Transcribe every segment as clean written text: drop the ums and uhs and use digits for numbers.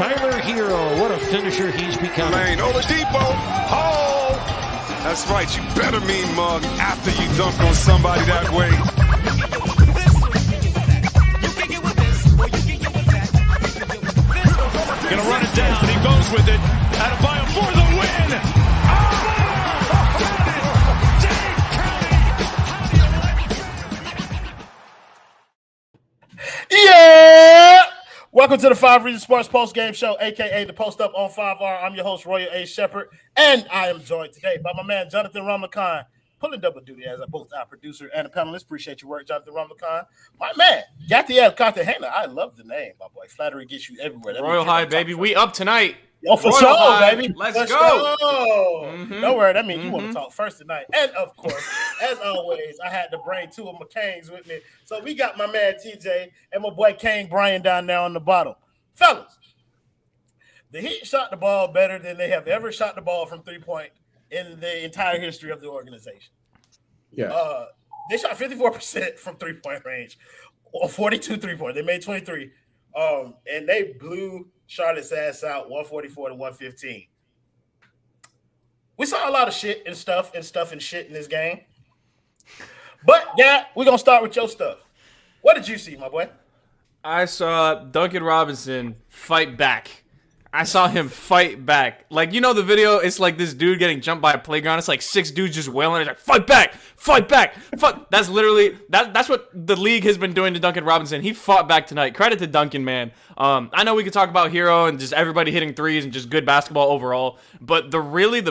Tyler Herro, what a finisher he's becoming. Lane, Oladipo, oh! That's right, you better mean mug after you dunk on somebody that way. Gonna run it down, he goes with it. Adebayo for the win! Yeah! Welcome to the 5 Reasons Sports Post Game Show, aka the Post Up on 5R. I'm your host, Royal A. Shepherd, and I am joined today by my man, Jonathan Ramlakan, pulling double duty as both our producer and a panelist. Appreciate your work, Jonathan Ramlakan. My man, Gatiel Cartagena. I love the name, my boy. Flattery gets you everywhere. Royal High, baby. We up tonight. Oh, for Royal sure, High. baby. Let's go. Mm-hmm. Don't worry, that means you want to talk first tonight. And of course, as always, I had to bring two of my Kangs with me. So we got my man TJ and my boy Kang Brian down there on the bottom. Fellas, the Heat shot the ball better than they have ever shot the ball from 3-point in the entire history of the organization. Yeah. They shot 54% from 3-point range, or 42 3-point. They made 23. And they blew Charlotte's ass out 144 to 115. We saw a lot of shit and stuff and shit in this game. But yeah, we're gonna start with your stuff. What did you see, my boy? I saw Duncan Robinson fight back. I saw him fight back. Like, you know the video? It's like this dude getting jumped by a playground. It's like 6 dudes just wailing. It's like, fight back, fight back, fight. That's literally, that's what the league has been doing to Duncan Robinson. He fought back tonight. Credit to Duncan, man. I know we could talk about Herro and just everybody hitting threes and just good basketball overall. But the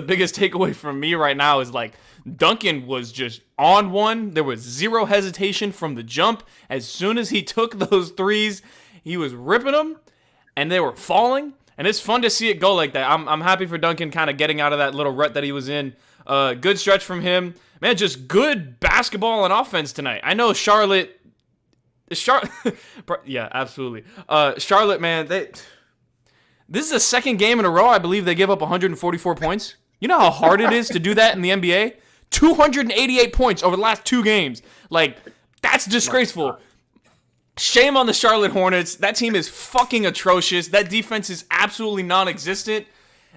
biggest takeaway from me right now is like, Duncan was just on one. There was zero hesitation from the jump. As soon as he took those threes, he was ripping them and they were falling. And it's fun to see it go like that. I'm happy for Duncan kind of getting out of that little rut that he was in. Good stretch from him. Man, just good basketball and offense tonight. I know Charlotte, yeah, absolutely. Charlotte, man, this is the second game in a row I believe they give up 144 points. You know how hard it is to do that in the NBA? 288 points over the last 2 games. Like, that's disgraceful. Shame on the Charlotte Hornets. That team is fucking atrocious. That defense is absolutely non-existent.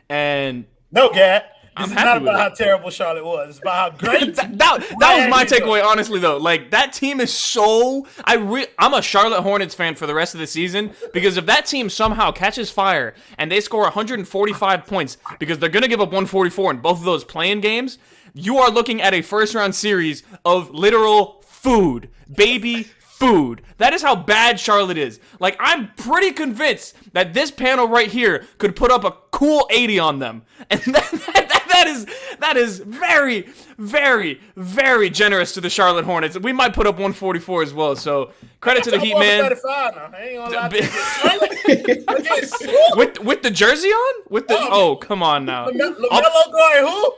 And no, Gat. I'm This is happy not with about it. how terrible Charlotte was. It's about how great. that was my takeaway, honestly, though. Like, that team is so... I'm a Charlotte Hornets fan for the rest of the season, because if that team somehow catches fire and they score 145 points, because they're going to give up 144 in both of those play-in games, you are looking at a first-round series of literal food. Baby food. That is how bad Charlotte is. Like, I'm pretty convinced that this panel right here could put up a cool 80 on them. And that is very, very, very generous to the Charlotte Hornets. We might put up 144 as well. So credit to the Heat, man. With the jersey on? Come on now. LaMelo going who?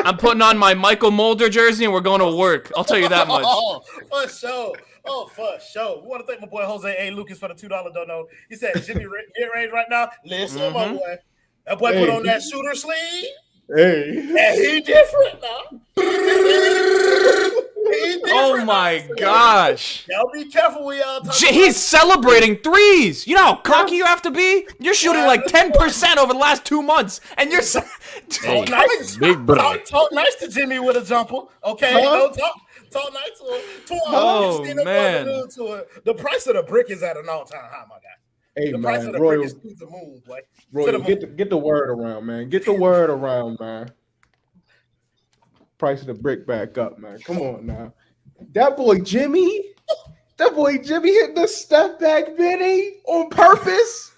I'm putting on my Michael Mulder jersey and we're going to work. I'll tell you that much. For sure. Oh, for sure. We want to thank my boy Jose A. Lucas for the $2 dono. He said Jimmy mid-range right now. Listen, my boy. That boy put on that shooter sleeve. Hey. And he different now. Oh my gosh. Y'all be careful when y'all talk He's celebrating threes. You know how cocky you have to be? You're shooting like 10% over the last 2 months. And you're talk nice. Big brother. Talk nice to Jimmy with a jumper. Okay? Don't talk nice to him. Oh, man. The price of the brick is at an all-time high, my guy. Hey, The price man, of the Royal, brick is to the moon, boy. Royal, get the word around, man. Get the word around, man. Price of the brick back up, man. Come on now. That boy Jimmy hitting the step back Benny on purpose.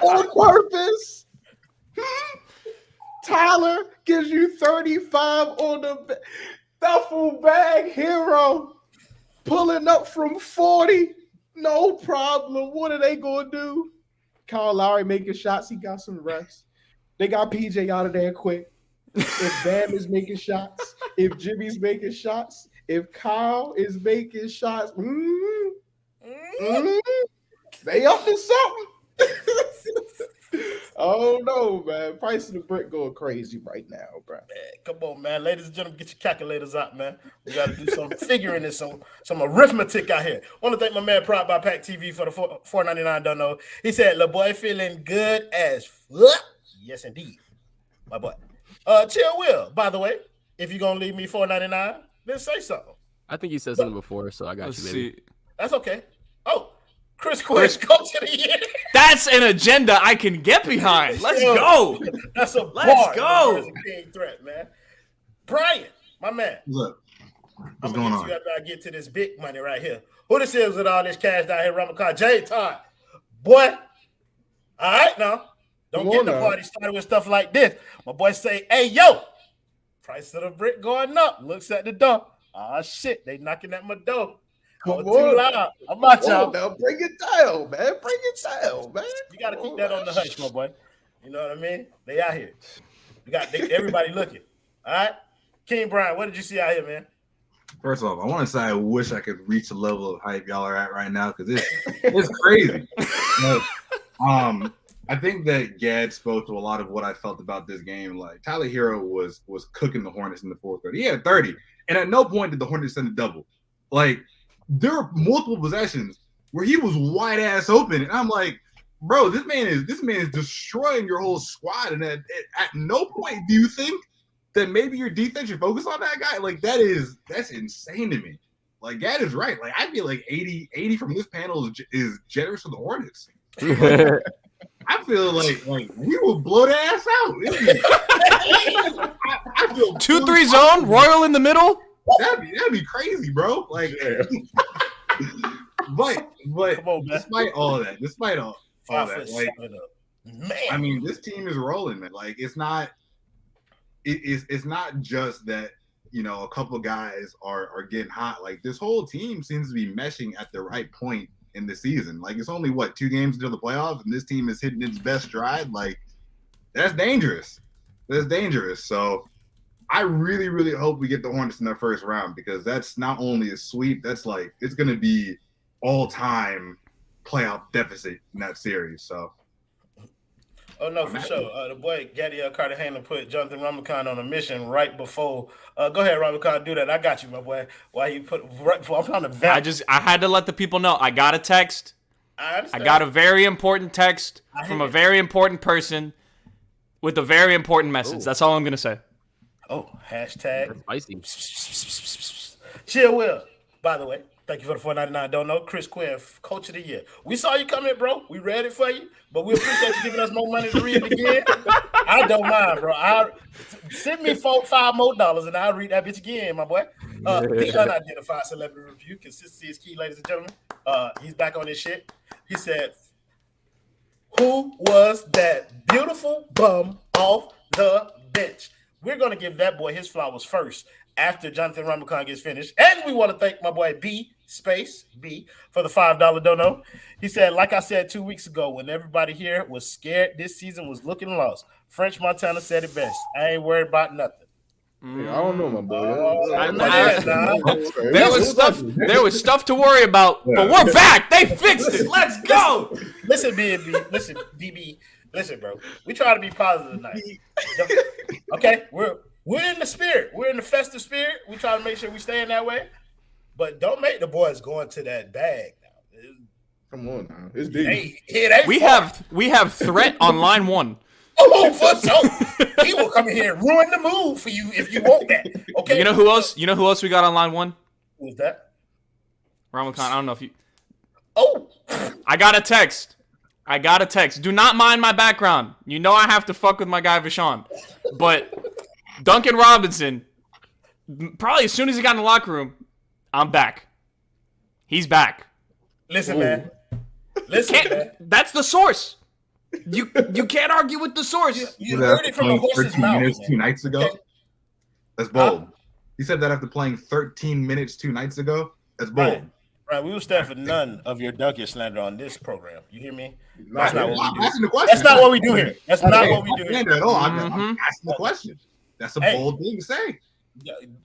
On purpose. Tyler gives you 35 on the duffel bag. Herro pulling up from 40. No problem. What are they going to do? Kyle Lowry making shots. He got some rest. They got PJ out of there quick. If Bam is making shots, if Jimmy's making shots, if Kyle is making shots, they up to something. Oh no, man! Price of the brick going crazy right now, bro. Man, come on, man. Ladies and gentlemen, get your calculators out, man. We got to do some figuring and some arithmetic out here. Want to thank my man Prop by Pack TV for the $4.99. Don't know. He said, "La boy feeling good as fuck." Yes, indeed, my boy. Chill Will. By the way, if you're gonna leave me $4.99, then say something. I think you said something before, so I got Let's you, baby. see. That's okay. Oh, Chris Quinn, coach of the year. That's an agenda I can get behind. Let's go. That's a Let's go. That's a king threat, man. Brian, my man. What's I'm going gonna on? get you after I get to this big money right here. Who this is with all this cash down here? Ramadan J. Todd. Boy. All right now. Don't Come get on the now. party started with stuff like this. My boy say, hey, yo, price of the brick going up. Looks at the door. Ah, shit. They knocking at my door. Come Too on. loud. I'm about Come on y'all. now, bring it down, man. Bring it down, man. You got to keep that on the hush, my boy. You know what I mean? They out here. Everybody looking. All right? King Brian, what did you see out here, man? First off, I want to say I wish I could reach the level of hype y'all are at right now because it's crazy. Like, I think that Gad spoke to a lot of what I felt about this game. Like Tyler Herro was cooking the Hornets in the fourth quarter. He had 30, and at no point did the Hornets send a double. Like there were multiple possessions where he was wide ass open, and I'm like, bro, this man is destroying your whole squad. And at no point do you think that maybe your defense should focus on that guy? Like that's insane to me. Like Gad is right. Like I feel like 80 from this panel is generous for the Hornets. I feel like we will blow their ass out. I feel 2-3 zone, Royal in the middle. That'd be crazy, bro. Like, but Come on, man. despite all that, like, Man. I mean, this team is rolling, man. Like, it's not just that, you know, a couple guys are getting hot. Like, this whole team seems to be meshing at the right point in the season. Like, it's only 2 games until the playoffs, and this team is hitting its best stride. Like, that's dangerous. So I really, really hope we get the Hornets in their first round, because that's not only a sweep, that's like, it's going to be all-time playoff deficit in that series. So. Oh, no, for sure. The boy Gadiel Carter-Hanlon put Jonathan Ramadan on a mission right before. Go ahead, Ramadan, do that. I got you, my boy. Why you put right before? I'm trying to vent. I had to let the people know. I got a text. I got a very important text from a it. very important person with a very important message. That's all I'm going to say. Oh, hashtag. Spicy. Chill Will, by the way. Thank you for the $4.99. Don't know. Chris Quinn, coach of the year. We saw you come in, bro. We read it for you, but we appreciate you giving us more money to read it again. I don't mind, bro. Send me $5 more, and I'll read that bitch again, my boy. The unidentified celebrity review. Consistency is key, ladies and gentlemen. He's back on this shit. He said, who was that beautiful bum off the bench? We're going to give that boy his flowers first after Jonathan Ramadan gets finished. And we want to thank my boy B for the $5 dono. He said, like I said 2 weeks ago, when everybody here was scared this season was looking lost, French Montana said it best. I ain't worried about nothing. Yeah, I don't know, my boy. There was stuff to worry about, but we're back. They fixed it. Let's go. Listen, BB. Listen, DB. Listen, bro. We try to be positive tonight. Okay? We're in the spirit. We're in the festive spirit. We try to make sure we stay in that way. But don't make the boys go into that bag now. Come on now. It's deep. We have threat on line 1. Oh, for sure. He will come in here and ruin the mood for you if you want that. Okay. You know who else? You know who else we got on line 1? Who's that? Ramadan. I don't know if you. Oh. I got a text. Do not mind my background. You know I have to fuck with my guy Vashon. But Duncan Robinson, probably as soon as he got in the locker room, I'm back. He's back. Listen, man. Man. That's the source. You can't argue with the source. You heard it from the horse's 13 mouth. minutes 2 nights ago. That's bold. He said that after playing 13 minutes 2 nights ago. That's bold. Right, we will stand for none of your Duncan slander on this program. You hear me? That's not what we do. That's not what we do here. That's not what we do here. At all. I'm asking the question. That's a bold thing to say.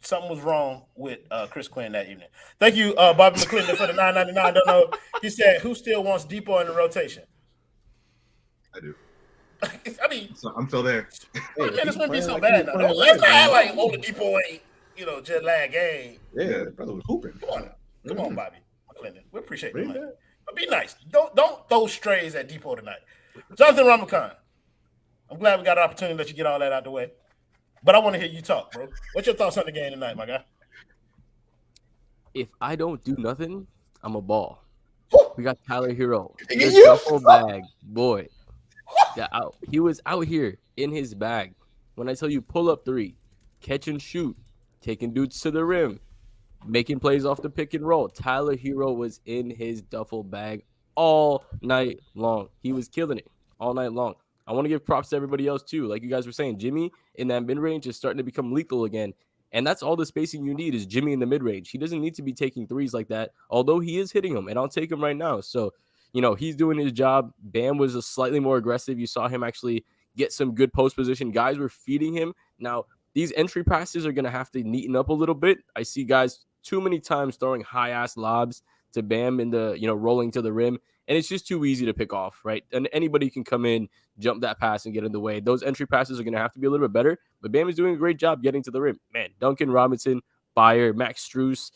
Something was wrong with Chris Quinn that evening. Thank you, Bobby McClendon, for the $9.99. Don't know. He said, who still wants Depot in the rotation? I do. I mean, So I'm still there. 20 minutes wouldn't be so like bad. he Now. was Don't playing let's not act last like Oladipo ain't, jet lag game. Yeah, Yeah. brother was hooping. Come on now. Come on, Bobby McClendon. We appreciate the Bring money. that. But be nice. Don't throw strays at Depot tonight. Jonathan Ramakan, I'm glad we got an opportunity to let you get all that out the way. But I want to hear you talk, bro. What's your thoughts on the game tonight, my guy? If I don't do nothing, I'm a ball. Woo! We got Tyler Herro. You- The duffel bag, boy. Yeah, he was out here in his bag. When I tell you pull up three, catch and shoot, taking dudes to the rim, making plays off the pick and roll. Tyler Herro was in his duffel bag all night long. He was killing it all night long. I want to give props to everybody else too. Like you guys were saying, Jimmy in that mid-range is starting to become lethal again. And that's all the spacing you need is Jimmy in the mid-range. He doesn't need to be taking threes like that, although he is hitting them, and I'll take him right now. So, he's doing his job. Bam was a slightly more aggressive. You saw him actually get some good post position. Guys were feeding him. Now, these entry passes are going to have to neaten up a little bit. I see guys too many times throwing high-ass lobs to Bam in the, rolling to the rim. And it's just too easy to pick off, right? And anybody can come in, jump that pass, and get in the way. Those entry passes are going to have to be a little bit better. But Bam is doing a great job getting to the rim. Man, Duncan Robinson, Bayer, Max Strus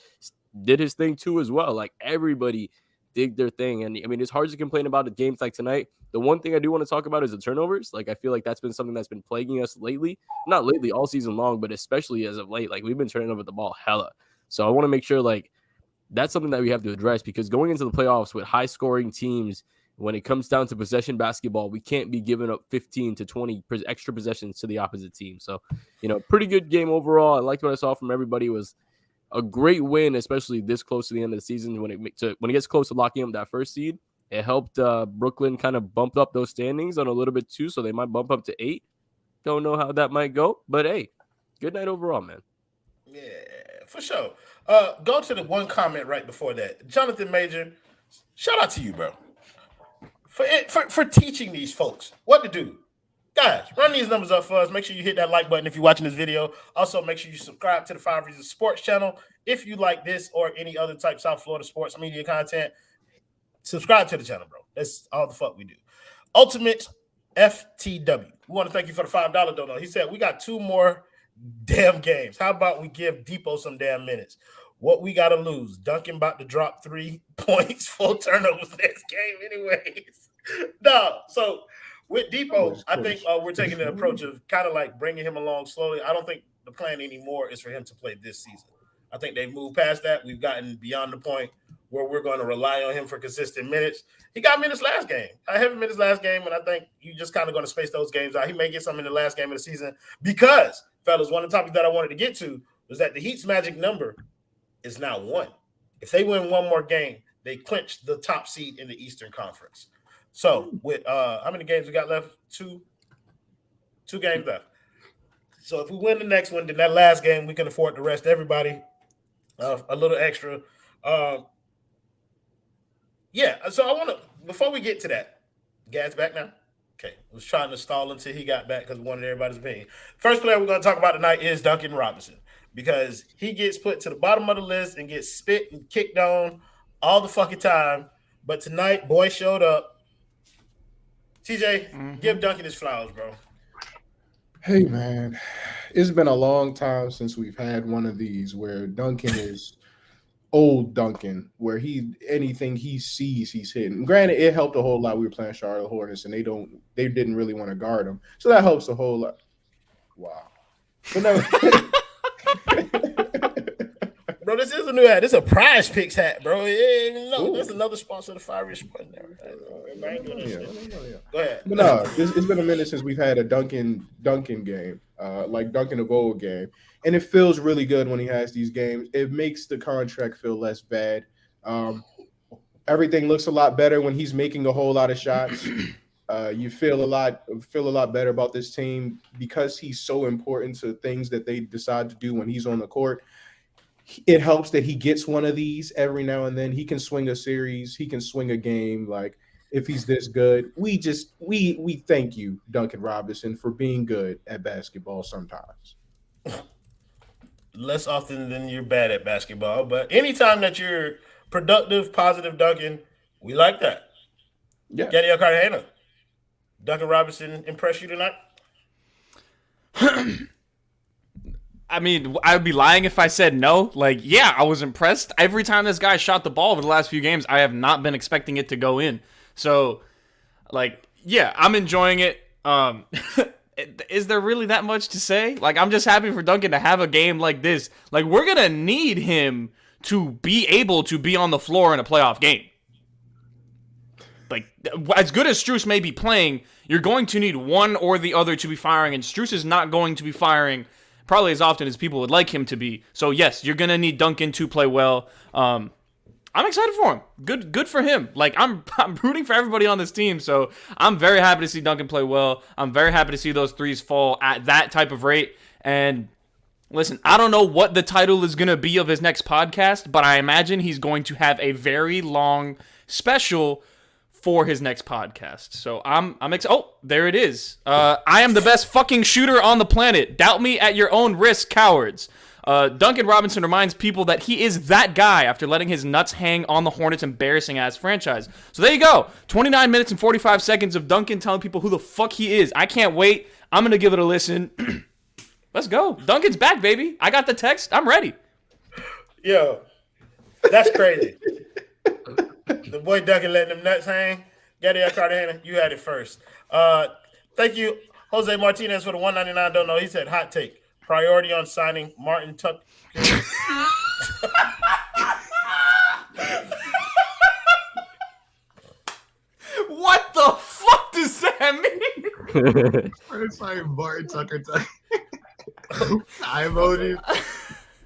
did his thing too as well. Like, everybody did their thing. And, it's hard to complain about games like tonight. The one thing I do want to talk about is the turnovers. Like, I feel like that's been something that's been plaguing us lately. Not lately, all season long, but especially as of late. Like, we've been turning over the ball hella. So I want to make sure, that's something that we have to address, because going into the playoffs with high-scoring teams, when it comes down to possession basketball, we can't be giving up 15 to 20 extra possessions to the opposite team. So, pretty good game overall. I liked what I saw from everybody. It was a great win, especially this close to the end of the season. When it gets close to locking up that first seed, it helped Brooklyn kind of bump up those standings on a little bit too, so they might bump up to 8. Don't know how that might go, but hey, good night overall, man. Yeah, for sure. Go to the one comment right before that. Jonathan Major, shout out to you, bro. For teaching these folks what to do. Guys, run these numbers up for us. Make sure you hit that like button if you're watching this video. Also, make sure you subscribe to the 5 Reasons Sports channel. If you like this or any other type South Florida sports media content, subscribe to the channel, bro. That's all the fuck we do. Ultimate FTW. We want to thank you for the $5 donut. He said, we got 2 more damn games. How about we give Depot some damn minutes? What we got to lose? Duncan about to drop 3 points, 4 turnovers next game anyways. No, so with Depot, I think we're taking the approach of kind of like bringing him along slowly. I don't think the plan anymore is for him to play this season. I think they've moved past that. We've gotten beyond the point where we're going to rely on him for consistent minutes. He got minutes last game. I have minutes last game, and I think you just kind of going to space those games out. He may get some in the last game of the season because, fellas, one of the topics that I wanted to get to was that the Heat's magic number is now 1. If they win one more game, they clinch the top seed in the Eastern Conference. So with how many games we got left? 2 games left. So if we win the next one, then that last game we can afford to rest everybody a little extra. So I want to, before we get to that, Gad's back now. Okay, I was trying to stall until he got back because we wanted everybody's opinion. First player we're going to talk about tonight is Duncan Robinson, because he gets put to the bottom of the list and gets spit and kicked on all the fucking time. But tonight, boy showed up. TJ, give Duncan his flowers, bro. Hey, man, it's been a long time since we've had one of these where Duncan is old Duncan, where anything he sees, he's hitting. Granted, it helped a whole lot. We were playing Charlotte Hornets, and they didn't really want to guard him, so that helps a whole lot. Wow. But no. Bro, this is a new hat. This is a Prize Picks hat, bro. No, that's another sponsor of the 5 Reasons Sports. I ain't doing this shit. Go ahead. But no, it's been a minute since we've had a Duncan game, like Duncan of old game. And it feels really good when he has these games. It makes the contract feel less bad. Everything looks a lot better when he's making a whole lot of shots. You feel a lot better about this team because he's so important to things that they decide to do when he's on the court. It helps that he gets one of these every now and then. He can swing a series. He can swing a game. Like, if he's this good, we thank you, Duncan Robinson, for being good at basketball sometimes. Less often than you're bad at basketball, but anytime that you're productive, positive, Duncan, we like that. Yeah. Gadiel Cartagena. Duncan Robinson impress you tonight? I mean, I would be lying if I said no. Like, yeah, I was impressed. Every time this guy shot the ball over the last few games, I have not been expecting it to go in. So, like, yeah, I'm enjoying it. Is there really that much to say? Like, I'm just happy for Duncan to have a game like this. Like, we're going to need him to be able to be on the floor in a playoff game. Like, as good as Strus may be playing, you're going to need one or the other to be firing, and Strus is not going to be firing probably as often as people would like him to be. So, yes, you're going to need Duncan to play well. I'm excited for him. Good for him. Like, I'm rooting for everybody on this team, so I'm very happy to see Duncan play well. I'm very happy to see those threes fall at that type of rate. And listen, I don't know what the title is going to be of his next podcast, but I imagine he's going to have a very long special for his next podcast. So I'm excited. Oh, there it is. I am the best fucking shooter on the planet. Doubt me at your own risk, cowards. Duncan Robinson reminds people that he is that guy after letting his nuts hang on the Hornets' embarrassing-ass franchise. So there you go. 29 minutes and 45 seconds of Duncan telling people who the fuck he is. I can't wait. I'm going to give it a listen. Let's go. Duncan's back, baby. I got the text. I'm ready. Yo, that's crazy. The boy Duncan letting them nuts hang. Gabriel Cartagena, you had it first. Thank you, Jose Martinez, for the $1.99 don't know. He said, hot take. Priority on signing Martin Tucker. What the fuck does that mean? It's like Martin Tucker. Eye emoji.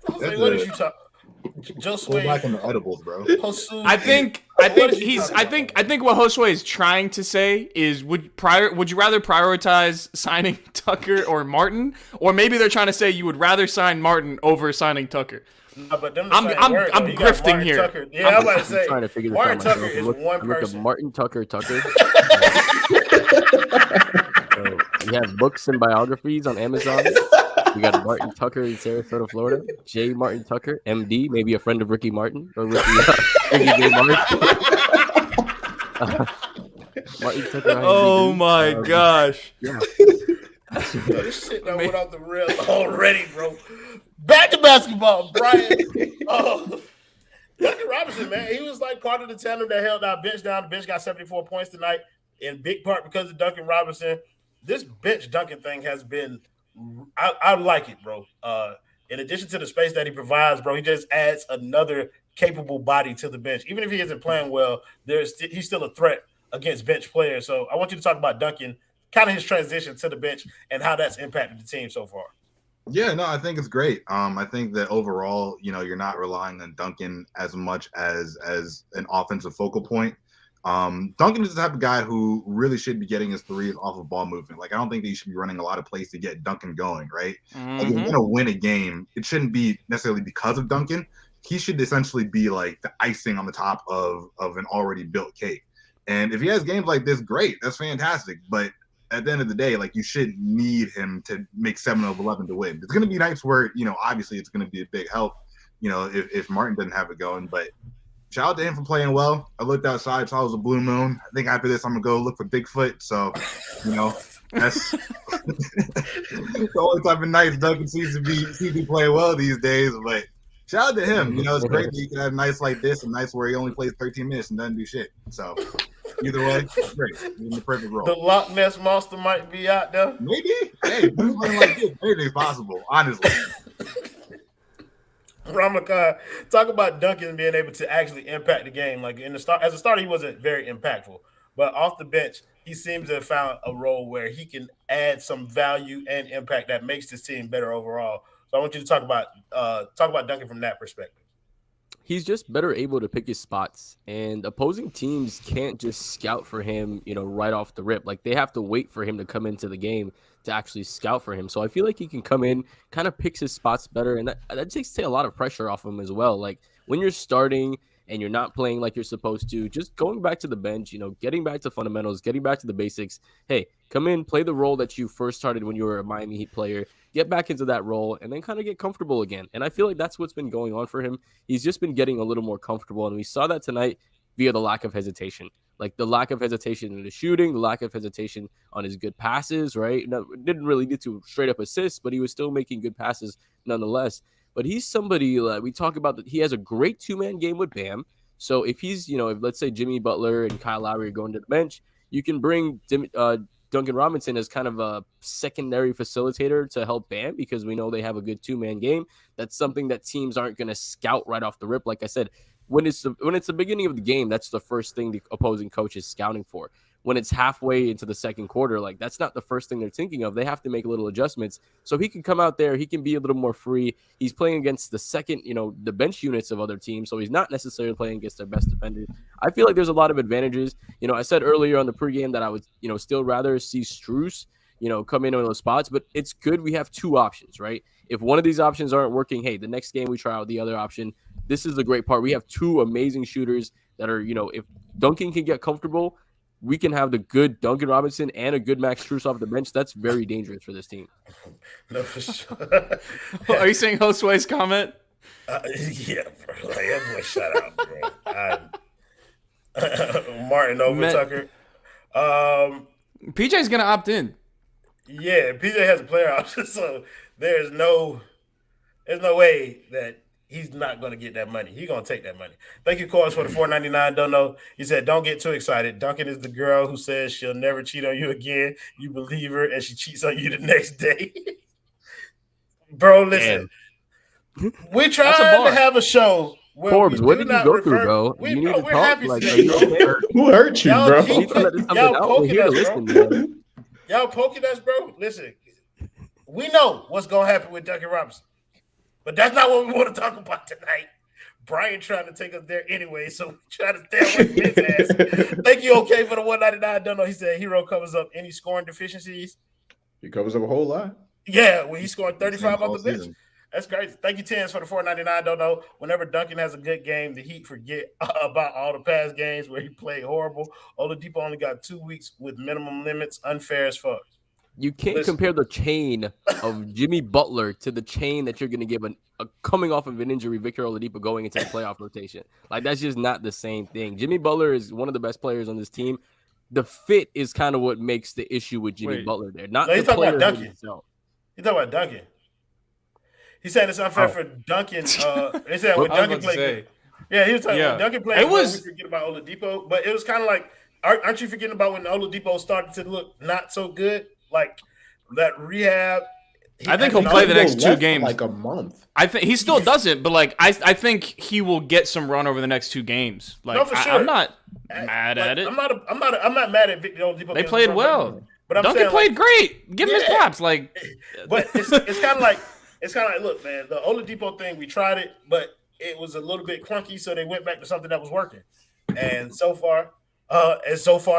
Like, what did you talk? Josue. Back on the edibles, bro. I think what Josue is trying to say is would you rather prioritize signing Tucker or Martin, or maybe they're trying to say you would rather sign Martin over signing Tucker. No, but I'm grifting here. Tucker. Yeah, I'm about to say trying to figure this Martin out Tucker myself. is Look one up person. Martin Tucker. We have books and biographies on Amazon. We got Martin Tucker in Sarasota, Florida. J. Martin Tucker, MD, maybe a friend of Ricky Martin or Ricky J. Martin. Martin Tucker. Oh my gosh. Yeah. This shit done went off the rail already, bro. Back to basketball, Brian. Duncan Robinson, man, he was like part of the tandem that held our bench down. The bench got 74 points tonight, in big part because of Duncan Robinson. This bench Duncan thing has been, I like it, bro. In addition to the space that he provides, bro, he just adds another capable body to the bench. Even if he isn't playing well, he's still a threat against bench players. So I want you to talk about Duncan, kind of his transition to the bench and how that's impacted the team so far. Yeah, no, I think it's great. I think that overall, you're not relying on Duncan as much as an offensive focal point. Duncan is the type of guy who really should be getting his threes off of ball movement. Like, I don't think that he should be running a lot of plays to get Duncan going, right? Like, if you're going to win a game, it shouldn't be necessarily because of Duncan. He should essentially be like the icing on the top of an already built cake. And if he has games like this, great. That's fantastic. But at the end of the day, like, you shouldn't need him to make 7 of 11 to win. It's going to be nights where, obviously it's going to be a big help, if Martin doesn't have it going. But shout out to him for playing well. I looked outside, saw it was a blue moon. I think after this, I'm going to go look for Bigfoot. So, that's the only type of nights Duncan seems to be playing well these days. But shout out to him. It's great that you can have nights like this and nights where he only plays 13 minutes and doesn't do shit. So either way, great. He's in the perfect role. The Loch Ness Monster might be out there. Maybe. Hey, playing like this, anything's possible, honestly. Ramakai, talk about Duncan being able to actually impact the game. Like as a starter, he wasn't very impactful, but off the bench, he seems to have found a role where he can add some value and impact that makes this team better overall. So I want you to talk about Duncan from that perspective. He's just better able to pick his spots, and opposing teams can't just scout for him, right off the rip. Like, they have to wait for him to come into the game to actually scout for him. So I feel like he can come in, kind of picks his spots better, and that takes a lot of pressure off him as well. Like, when you're starting and you're not playing like you're supposed to, just going back to the bench, getting back to fundamentals, getting back to the basics. Hey, come in, play the role that you first started when you were a Miami Heat player, get back into that role, and then kind of get comfortable again. And I feel like that's what's been going on for him. He's just been getting a little more comfortable, and we saw that tonight. via the lack of hesitation. Like the lack of hesitation in the shooting, the lack of hesitation on his good passes, right? No, didn't really get to straight up assists, but he was still making good passes nonetheless. But he's somebody we talk about that he has a great 2-man game with Bam. So if he's, if let's say Jimmy Butler and Kyle Lowry are going to the bench, you can bring Duncan Robinson as kind of a secondary facilitator to help Bam because we know they have a good 2-man game. That's something that teams aren't going to scout right off the rip. Like I said, when it's the beginning of the game, that's the first thing the opposing coach is scouting for. When it's halfway into the second quarter, like that's not the first thing they're thinking of. They have to make little adjustments so he can come out there. He can be a little more free. He's playing against the second, the bench units of other teams, so he's not necessarily playing against their best defenders. I feel like there's a lot of advantages. I said earlier on the pregame that I would, still rather see Strus, come in on those spots, but it's good we have two options, right? If one of these options aren't working, hey, the next game we try out the other option. This is the great part. We have two amazing shooters that are, if Duncan can get comfortable, we can have the good Duncan Robinson and a good Max Strus off the bench. That's very dangerous for this team. No, for sure. Are you saying Josue's comment? Yeah, bro. Like, that boy, shut up, bro. Martin over Tucker. PJ's gonna opt in. Yeah, PJ has a player option, so there's no way that he's not going to get that money. He's going to take that money. Thank you, Corbs, for the $4.99. Don't know. He said, don't get too excited. Duncan is the girl who says she'll never cheat on you again. You believe her, and she cheats on you the next day. Bro, listen. Damn. We tried to have a show where Forbes, what did you go through, bro? You need to talk. Like, who hurt you, bro? Y'all poking us, bro. Listen, we know what's going to happen with Duncan Robinson. But that's not what we want to talk about tonight. Brian trying to take us there anyway, so we try to stay away from his ass. Thank you, okay, for the $1.99. I don't know. He said Herro covers up any scoring deficiencies. He covers up a whole lot. Yeah, when he scored 35 on the bench. That's crazy. Thank you, Tens, for the $4.99. I don't know. Whenever Duncan has a good game, the Heat forget about all the past games where he played horrible. Oladipo only got 2 weeks with minimum limits. Unfair as fuck. You can't compare the chain of Jimmy Butler to the chain that you're going to give a coming off of an injury, Victor Oladipo going into the playoff rotation. Like, that's just not the same thing. Jimmy Butler is one of the best players on this team. The fit is kind of what makes the issue with Jimmy Butler there. Not no, the he's talking player about Duncan. himself. He's talking about Duncan. He said it's unfair for Duncan. He said when Duncan played. Yeah, he was talking about Duncan played. We forget about Oladipo, but it was kind of like, aren't you forgetting about when Oladipo started to look not so good? Like that rehab. I think he'll play the next 2 games. Like a month. I think he still doesn't, but like I think he will get some run over the next 2 games. Like no, for sure. I'm not mad at it. I'm not mad at Victor Oladipo. They played well. But Duncan played great. Give him his props. Like, but it's kind of like look, man, the Oladipo thing, we tried it, but it was a little bit clunky, so they went back to something that was working. And so far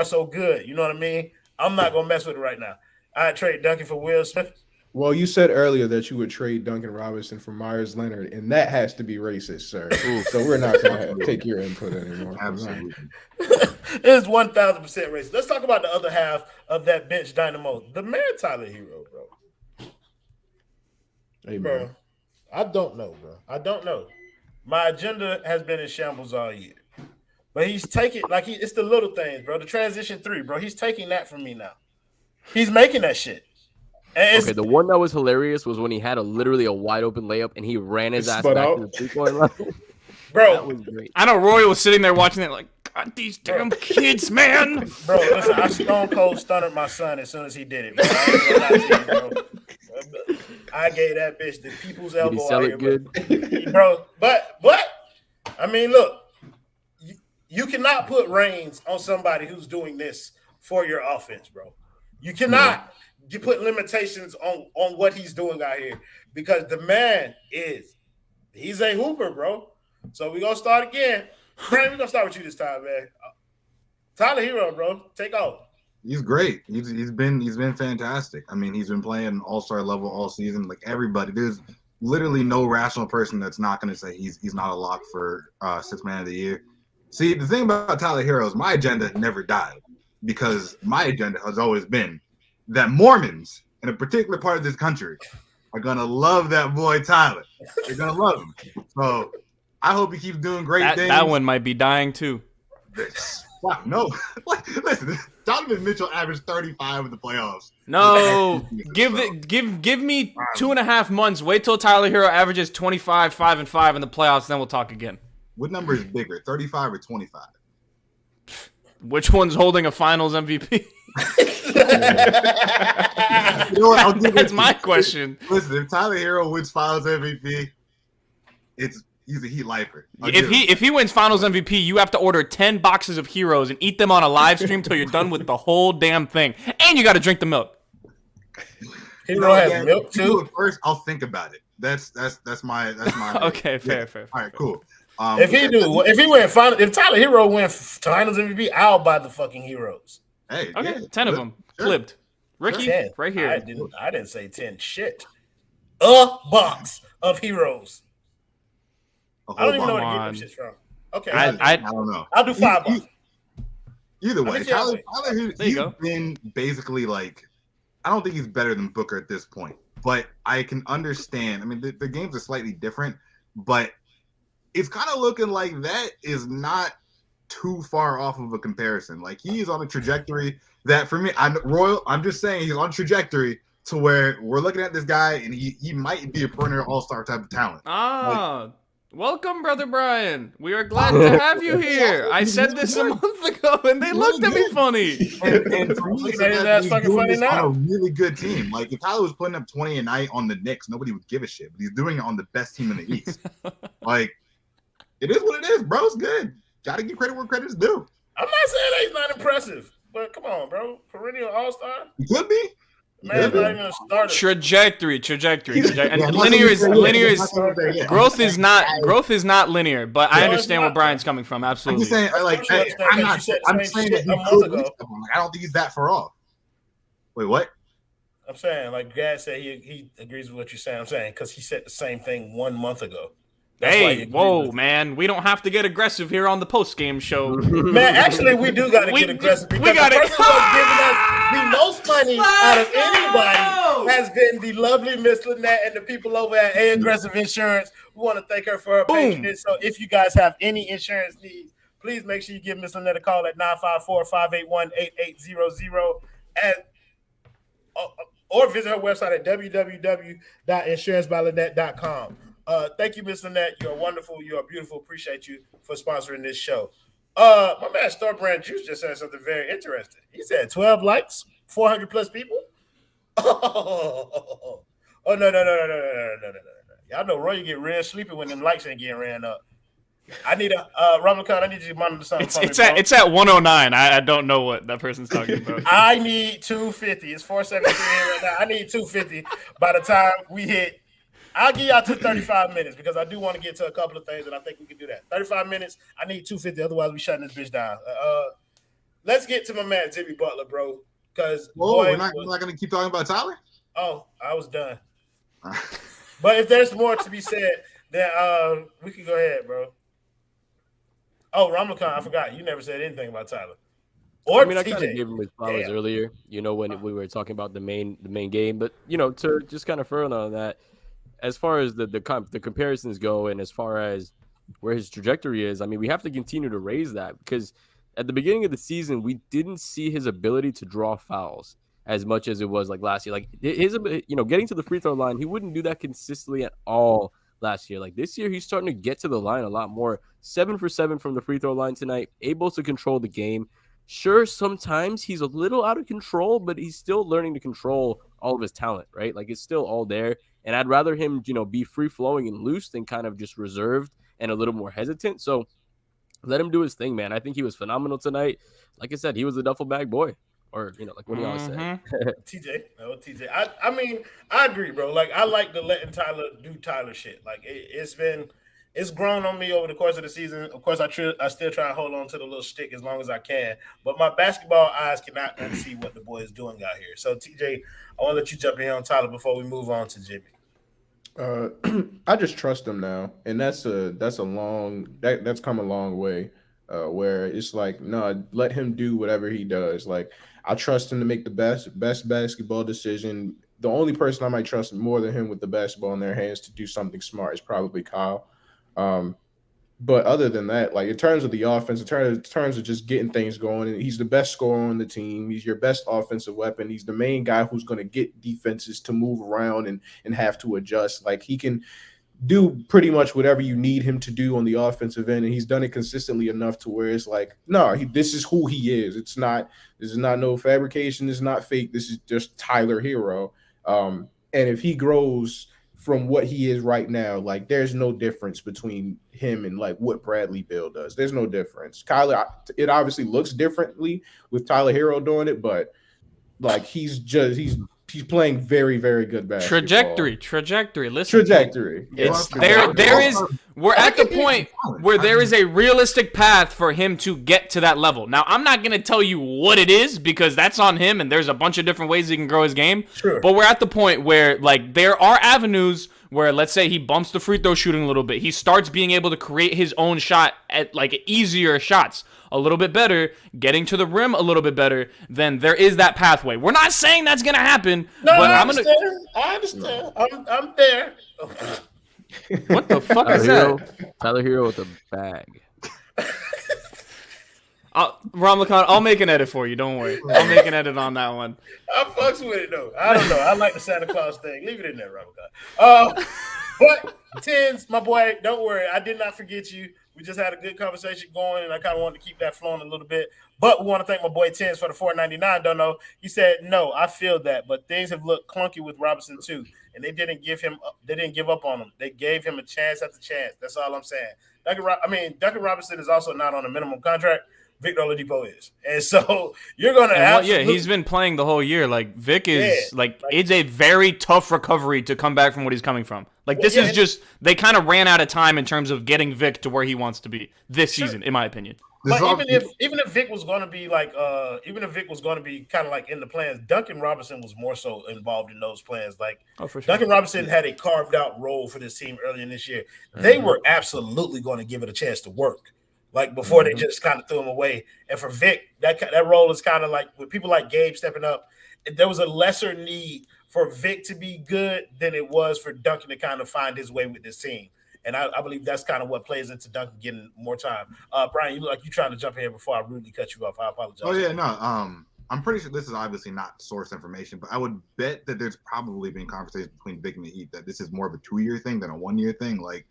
so good. You know what I mean? I'm not gonna mess with it right now. I'd trade Duncan for Will Smith. Well, you said earlier that you would trade Duncan Robinson for Myers Leonard, and that has to be racist, sir. So we're not going to take your input anymore. Absolutely. It's 1,000% racist. Let's talk about the other half of that bench dynamo. The man Tyler Herro, bro. Hey, bro, I don't know, bro. I don't know. My agenda has been in shambles all year. But he's taking, like, it's the little things, bro. The transition 3, bro. He's taking that from me now. He's making that shit. Okay, the one that was hilarious was when he had literally a wide open layup and he ran his ass back to the 3-point line. Bro, that was great. I know Roy was sitting there watching it like, God, these damn kids, man. Bro, listen, I stone cold stunned my son as soon as he did it. Bro. I gave that bitch the people's elbow. Did he sell out it here, good? Bro, but I mean, look, you cannot put reins on somebody who's doing this for your offense, bro. You cannot put limitations on what he's doing out here because the man he's a hooper, bro. So we're going to start again. Brian, we're going to start with you this time, man. Tyler Herro, bro. Take off. He's great. He's been fantastic. I mean, he's been playing all-star level all season. Like everybody, there's literally no rational person that's not going to say he's not a lock for 6th man of the year. See, the thing about Tyler Herro is my agenda never died because my agenda has always been that Mormons in a particular part of this country are going to love that boy Tyler. They're going to love him. So I hope he keeps doing great things. That one might be dying too. Wow, no. Listen, Donovan Mitchell averaged 35 in the playoffs. No, give me 2.5 months. Wait till Tyler Herro averages 25, 5 and 5 in the playoffs, then we'll talk again. What number is bigger, 35 or 25? Which one's holding a Finals MVP? You know what? That's my question. Listen, if Tyler Herro wins Finals MVP, he's a Heat lifer. If he wins Finals MVP, you have to order 10 boxes of Heroes and eat them on a live stream till you're done with the whole damn thing, and you got to drink the milk. Herro has milk too. First, I'll think about it. That's my Okay, fair. All right, cool. If Tyler Herro wins Finals MVP, I'll buy the fucking Heroes. Hey, Okay, yeah, 10 of them clipped. Ricky, 10. right here. I didn't say 10. Shit, a box of Heroes. I don't even know where to get them shits from. Okay, I don't know. I'll do 5 bucks. Either way, Tyler he's go. been basically like, I don't think he's better than Booker at this point, but I can understand. I mean, the games are slightly different, but it's kind of looking like that is not too far off of a comparison. Like, he's on a trajectory that, for me, I'm just saying he's on a trajectory to where we're looking at this guy and he might be a perennial all-star type of talent. Welcome, Brother Brian. We are glad to have you here. I said this a month ago, and they looked at me funny. And for me, that's fucking funny now. On a really good team. Like, if Tyler was putting up 20 a night on the Knicks, nobody would give a shit. But he's doing it on the best team in the East. Like, it is what it is, bro. It's good. Got to give credit where credit's due. I'm not saying that he's not impressive, but come on, bro. Perennial all-star? He could be. Man, not even a starter. Trajectory. And linear is growth is not linear, but I understand where Brian's coming from. Absolutely. I'm just saying, like, I'm saying that he could reach that one. Like, I don't think he's that far off. Wait, what? I'm saying, like Gad said, he agrees with what you're saying. I'm saying because he said the same thing 1 month ago. Hey, whoa, man. We don't have to get aggressive here on the post-game show. Man, actually, we do got to get aggressive. Because we got the person who's giving us the most money out of anybody has been the lovely Miss Lynette and the people over at A Aggressive Insurance. We want to thank her for her patronage. So if you guys have any insurance needs, please make sure you give Miss Lynette a call at 954-581-8800 or visit her website at www.insurancebylynette.com. Thank you, Miss Lynette. You're wonderful. You're beautiful. Appreciate you for sponsoring this show. My man Store Brand Juice just said something very interesting. He said 12 likes, 400 plus people. Oh no. Y'all know Roy, you get real sleepy when them likes ain't getting ran up. I need a Ramadan. I need you to monitor something. It's at 109. I don't know what that person's talking about. I need 250. It's 473 right now. I need 250 by the time we hit. I'll give y'all 35 minutes because I do want to get to a couple of things, and I think we can do that. 35 minutes. I need 250. Otherwise, we shutting this bitch down. Let's get to my man Jimmy Butler, bro. Because we're not going to keep talking about Tyler. Oh, I was done. But if there's more to be said, then we can go ahead, bro. Oh, Ramadan, I forgot. You never said anything about Tyler. Or I kind of gave him his flowers earlier, when we were talking about the main game. But, to just kind of further on that, as far as the comparisons go and as far as where his trajectory is, I mean, we have to continue to raise that because at the beginning of the season, we didn't see his ability to draw fouls as much as it was like last year. Like his, getting to the free throw line, he wouldn't do that consistently at all last year. Like this year, he's starting to get to the line a lot more. 7 for 7 from the free throw line tonight, able to control the game. Sure, sometimes he's a little out of control, but he's still learning to control all of his talent, right? Like it's still all there. And I'd rather him, be free-flowing and loose than kind of just reserved and a little more hesitant. So let him do his thing, man. I think he was phenomenal tonight. Like I said, he was a duffel bag boy. Or, like what do y'all say? TJ. I mean, I agree, bro. Like, I like the letting Tyler do Tyler shit. Like, it's grown on me over the course of the season. Of course, I still try and hold on to the little stick as long as I can. But my basketball eyes cannot unsee what the boy is doing out here. So, TJ, I want to let you jump in on Tyler before we move on to Jimmy. I just trust him now, and that's come a long way. Where it's like, no, let him do whatever he does. Like, I trust him to make the best basketball decision. The only person I might trust more than him with the basketball in their hands to do something smart is probably Kyle. But other than that, like in terms of the offense, in terms of just getting things going, and he's the best scorer on the team. He's your best offensive weapon. He's the main guy who's going to get defenses to move around and have to adjust. Like he can do pretty much whatever you need him to do on the offensive end, and he's done it consistently enough to where it's like, no, this is who he is. This is not no fabrication. It's not fake. This is just Tyler Herro. And if he grows from what he is right now, like there's no difference between him and like what Bradley Beal does. There's no difference. Kyler, it obviously looks differently with Tyler Herro doing it, but like he's playing very, very good basketball. Trajectory. Listen, trajectory. It's we're at the point where there is a realistic path for him to get to that level. Now, I'm not going to tell you what it is because that's on him and there's a bunch of different ways he can grow his game. Sure. But we're at the point where like there are avenues where let's say he bumps the free throw shooting a little bit. He starts being able to create his own shot at like easier shots a little bit better, getting to the rim a little bit better, then there is that pathway. We're not saying that's going to happen. No, but I understand. I'm there. What the fuck is that? Tyler Herro with a bag. Ramlakan, I'll make an edit for you. Don't worry. I'll make an edit on that one. I fucks with it though. I don't know. I like the Santa Claus thing. Leave it in there, Ramlakan. But Tens, my boy, don't worry. I did not forget you. We just had a good conversation going, and I kind of wanted to keep that flowing a little bit. But we want to thank my boy Tens for the $4.99. Don't know. He said, "No, I feel that, but things have looked clunky with Robinson too, and they didn't give up on him. They gave him a chance after chance. That's all I'm saying. Duncan Robinson is also not on a minimum contract. Victor Oladipo is, and so you're going to he's been playing the whole year. Like Vic is it's a very tough recovery to come back from what he's coming from. Like this is just they kind of ran out of time in terms of getting Vic to where he wants to be this season, in my opinion. But even if Vic was going to be kind of like in the plans, Duncan Robinson was more so involved in those plans. Like for sure. Duncan Robinson had a carved out role for this team early in this year. They were absolutely going to give it a chance to work. Like before they just kind of threw him away. And for Vic, that role is kind of like with people like Gabe stepping up. There was a lesser need for Vic to be good than it was for Duncan to kind of find his way with this team. And I believe that's kind of what plays into Duncan getting more time. Brian, you look like you're trying to jump in here before I rudely cut you off. I apologize. Oh, yeah, no. I'm pretty sure this is obviously not source information, but I would bet that there's probably been conversations between Vic and the Heat that this is more of a 2-year thing than a 1-year thing. Like,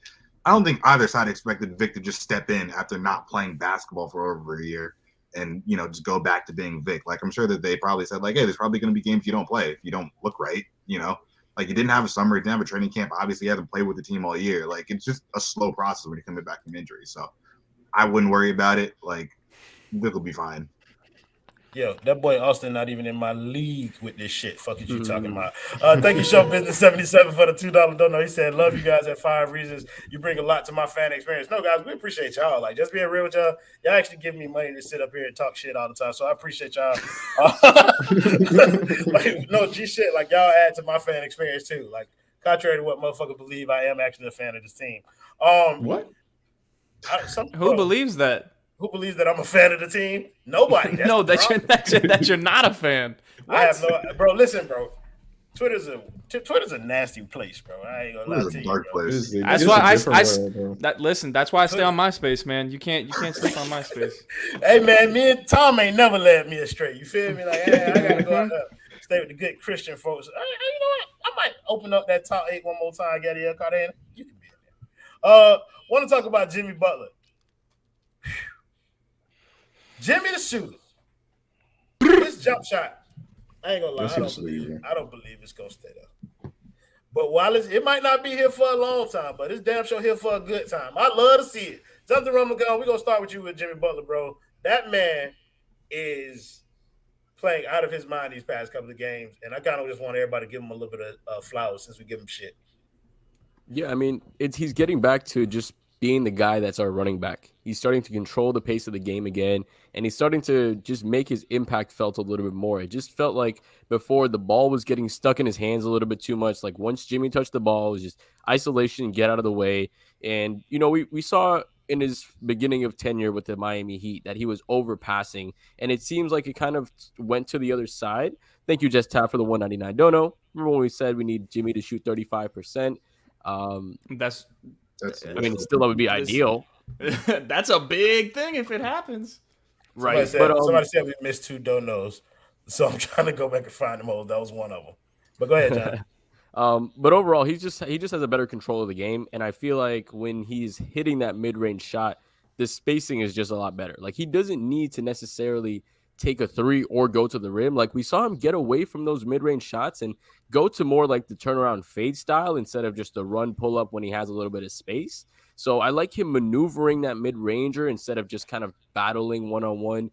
I don't think either side expected Vic to just step in after not playing basketball for over a year and, just go back to being Vic. Like, I'm sure that they probably said, like, hey, there's probably going to be games you don't play if you don't look right, Like, you didn't have a summer, you didn't have a training camp. Obviously, you haven't played with the team all year. Like, it's just a slow process when you're coming back from injury. So I wouldn't worry about it. Like, Vic will be fine. Yo, that boy Austin not even in my league with this shit. Fuck is you talking about? Thank you, Show Business 77 for the $2 donut. He said, "Love you guys at 5 Reasons. You bring a lot to my fan experience." No, guys, we appreciate y'all. Like, just being real with y'all. Y'all actually give me money to sit up here and talk shit all the time, so I appreciate y'all. No G shit. Like y'all add to my fan experience too. Like, contrary to what motherfuckers believe, I am actually a fan of this team. What? Who believes that? Who believes that I'm a fan of the team? Nobody. No, that you're not a fan. What? I have no, bro. Listen, bro. Twitter's a nasty place, bro. I ain't gonna lie to you. Dark place. That's why that's why I stay on MySpace, man. You can't sleep on MySpace. Hey, man, me and Tom ain't never led me astray. You feel me? Like, hey, I gotta go out there, stay with the good Christian folks. Hey, you know what? I might open up that top 8 one more time. Get here, Carter. You can be in there. Want to talk about Jimmy Butler? Jimmy the shooter. This jump shot, I ain't gonna lie, I don't believe it's gonna stay there. But while it might not be here for a long time, but it's damn sure here for a good time. I love to see it. Something wrong with we're gonna start with you with Jimmy Butler, bro. That man is playing out of his mind these past couple of games, and I kind of just want everybody to give him a little bit of flowers since we give him shit. Yeah, I mean, he's getting back to just being the guy that's our running back. He's starting to control the pace of the game again, and he's starting to just make his impact felt a little bit more. It just felt like before the ball was getting stuck in his hands a little bit too much. Like once Jimmy touched the ball, it was just isolation, get out of the way. And, we saw in his beginning of tenure with the Miami Heat that he was overpassing, and it seems like it kind of went to the other side. Thank you, Just Tap, for the $1.99 dono. Remember when we said we need Jimmy to shoot 35%? That's I mean, still that would be ideal. That's a big thing if it happens. Right. Somebody said we missed 2 donos, so I'm trying to go back and find them all. That was one of them. But go ahead, John. But overall, he just has a better control of the game, and I feel like when he's hitting that mid-range shot, the spacing is just a lot better. Like, he doesn't need to necessarily take a 3 or go to the rim. Like, we saw him get away from those mid-range shots and go to more like the turnaround fade style instead of just the run pull up when he has a little bit of space. So I like him maneuvering that mid-ranger instead of just kind of battling one-on-one,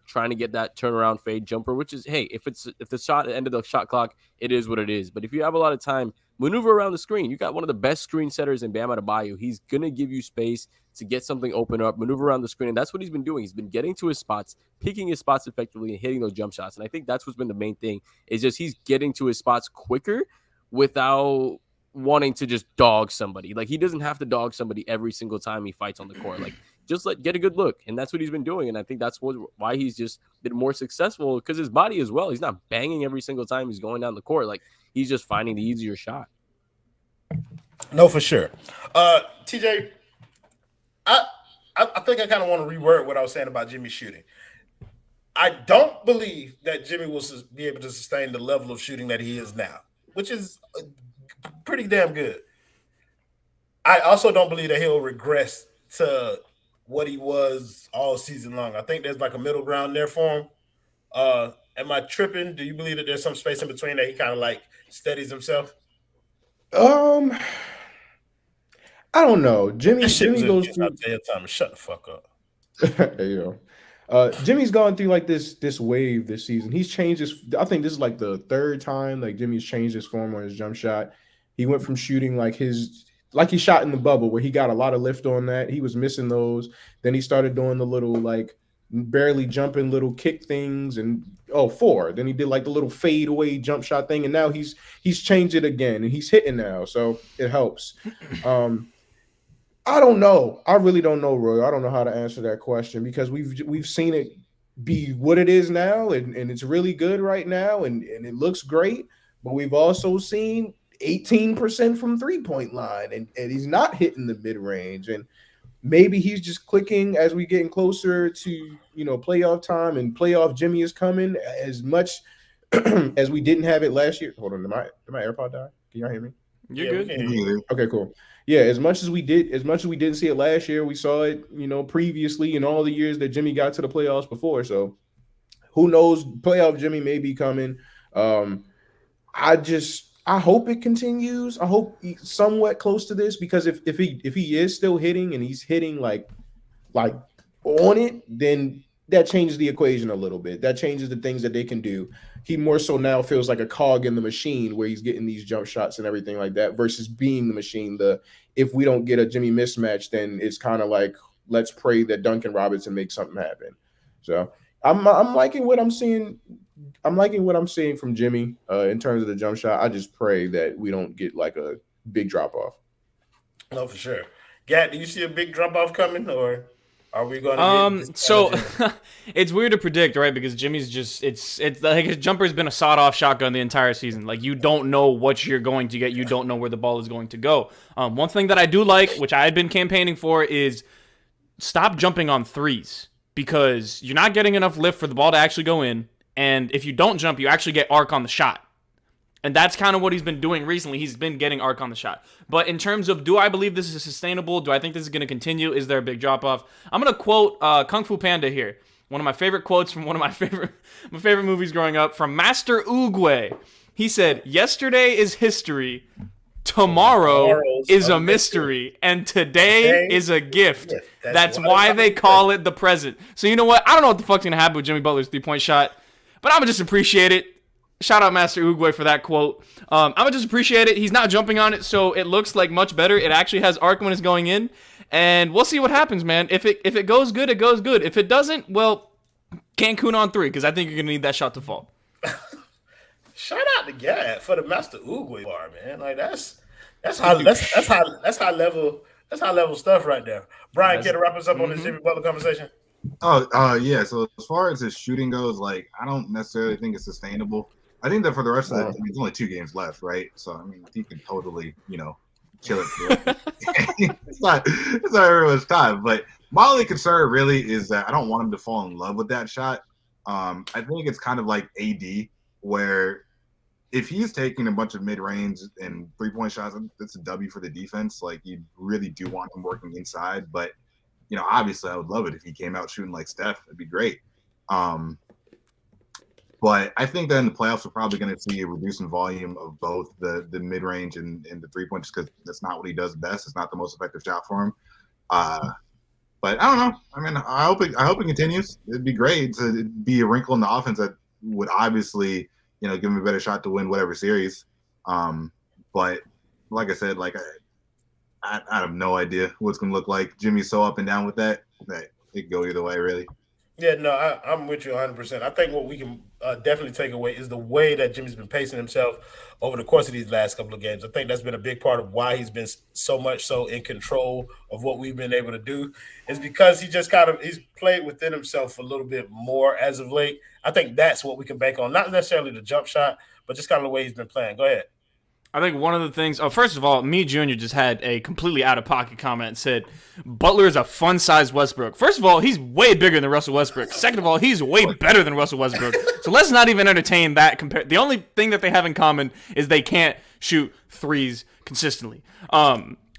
trying to get that turnaround fade jumper, which is, hey, if the shot at the end of the shot clock, it is what it is. But if you have a lot of time, maneuver around the screen. You got one of the best screen setters in Bam Adebayo. He's going to give you space to get something open up, maneuver around the screen. And that's what he's been doing. He's been getting to his spots, picking his spots effectively, and hitting those jump shots. And I think that's what's been the main thing, is just he's getting to his spots quicker without wanting to just dog somebody. Like, he doesn't have to dog somebody every single time he fights on the court. Like, just get a good look. And that's what he's been doing. And I think that's why he's just been more successful, because his body as well. He's not banging every single time he's going down the court. Like, he's just finding the easier shot. No, for sure. TJ, I think I kind of want to reword what I was saying about Jimmy shooting. I don't believe that Jimmy will be able to sustain the level of shooting that he is now, which is pretty damn good. I also don't believe that he'll regress to what he was all season long. I think there's like a middle ground there for him. Am I tripping? Do you believe that there's some space in between that he kind of like steadies himself? I don't know. Jimmy goes through. Shut the fuck up. There you go. Jimmy's gone through like this wave this season. He's changed his. I think this is like the 3rd time like Jimmy's changed his form on his jump shot. He went from shooting like he shot in the bubble where he got a lot of lift on that. He was missing those. Then he started doing the little like barely jumping little kick things and 4. Then he did like the little fade away jump shot thing, and now he's changed it again and he's hitting now, so it helps. I don't know. I really don't know, Roy. I don't know how to answer that question because we've seen it be what it is now, and it's really good right now, and it looks great. But we've also seen 18% from 3-point line, and he's not hitting the mid range. And maybe he's just clicking as we getting closer to playoff time, and playoff Jimmy is coming as much as we didn't have it last year. Hold on, did my AirPod die? Can y'all hear me? You're good. Okay, cool. Yeah, as much as we didn't see it last year, we saw it, previously in all the years that Jimmy got to the playoffs before. So who knows? Playoff Jimmy may be coming. I hope it continues. I hope he's somewhat close to this, because if he is still hitting and he's hitting like on it, then that changes the equation a little bit. That changes the things that they can do. He more so now feels like a cog in the machine where he's getting these jump shots and everything like that versus being the machine. If we don't get a Jimmy mismatch, then it's kind of like, let's pray that Duncan Robinson makes something happen. So I'm liking what I'm seeing. I'm liking what I'm seeing from Jimmy in terms of the jump shot. I just pray that we don't get like a big drop off. No, for sure. Gat, do you see a big drop off coming, or are we going to so it's weird to predict, right? Because Jimmy's just it's like his jumper's been a sawed-off shotgun the entire season. Like, you don't know what you're going to get. You don't know where the ball is going to go. One thing that I do like, which I had been campaigning for, is stop jumping on threes, because you're not getting enough lift for the ball to actually go in. And if you don't jump, you actually get arc on the shot. And that's kind of what he's been doing recently. He's been getting arc on the shot. But in terms of, do I believe this is sustainable? Do I think this is going to continue? Is there a big drop-off? I'm going to quote Kung Fu Panda here. One of my favorite quotes from one of my favorite movies growing up, from Master Oogway. He said, "Yesterday is history. Tomorrow is a mystery. And today is a gift. That's why they call it the present." So you know what? I don't know what the fuck's going to happen with Jimmy Butler's three-point shot, but I'm going to just appreciate it. Shout out Master Oogway for that quote. I'm going to just appreciate it. He's not jumping on it, so it looks like much better. It actually has arc when it's going in. And we'll see what happens, man. If it goes good, it goes good. If it doesn't, well, Cancun on 3, because I think you're going to need that shot to fall. Shout out to Gad for the Master Oogway bar, man. Like that's high level stuff right there. Brian, can you wrap us up on this Jimmy Butler conversation? Yeah. So as far as his shooting goes, like, I don't necessarily think it's sustainable. I think that for the rest of the, it's only 2 games left, right? So I mean, he can totally, kill it. It's not very much time. But my only concern really is that I don't want him to fall in love with that shot. I think it's kind of like AD, where if he's taking a bunch of mid-range and three-point shots, it's a W for the defense. Like, you really do want him working inside. But, obviously I would love it if he came out shooting like Steph. It'd be great. But I think that in the playoffs, we're probably going to see a reducing volume of both the mid-range and the three-point, just because that's not what he does best. It's not the most effective shot for him. But I don't know. I mean, I hope it continues. It'd be great to be a wrinkle in the offense that would obviously, give him a better shot to win whatever series. But like I said, I have no idea what it's going to look like. Jimmy's so up and down with that it could go either way, really. Yeah, no, I'm with you 100%. I think what we can definitely take away is the way that Jimmy's been pacing himself over the course of these last couple of games. I think that's been a big part of why he's been so much so in control of what we've been able to do, is because he just he's played within himself a little bit more as of late. I think that's what we can bank on, not necessarily the jump shot, but just kind of the way he's been playing. Go ahead. I think one of the things, first of all, me Jr. just had a completely out-of-pocket comment and said, Butler is a fun-sized Westbrook. First of all, he's way bigger than Russell Westbrook. Second of all, he's way better than Russell Westbrook. So let's not even entertain that. The only thing that they have in common is they can't shoot threes consistently.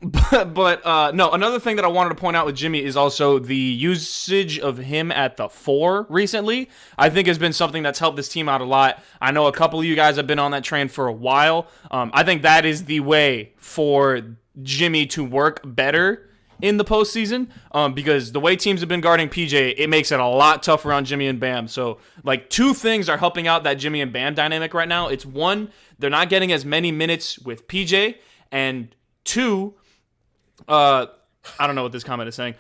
But no, another thing that I wanted to point out with Jimmy is also the usage of him at the 4 recently. I think has been something that's helped this team out a lot. I know a couple of you guys have been on that train for a while. I think that is the way for Jimmy to work better in the postseason, because the way teams have been guarding PJ, it makes it a lot tougher on Jimmy and Bam. So, two things are helping out that Jimmy and Bam dynamic right now. It's one, they're not getting as many minutes with PJ, and two, I don't know what this comment is saying.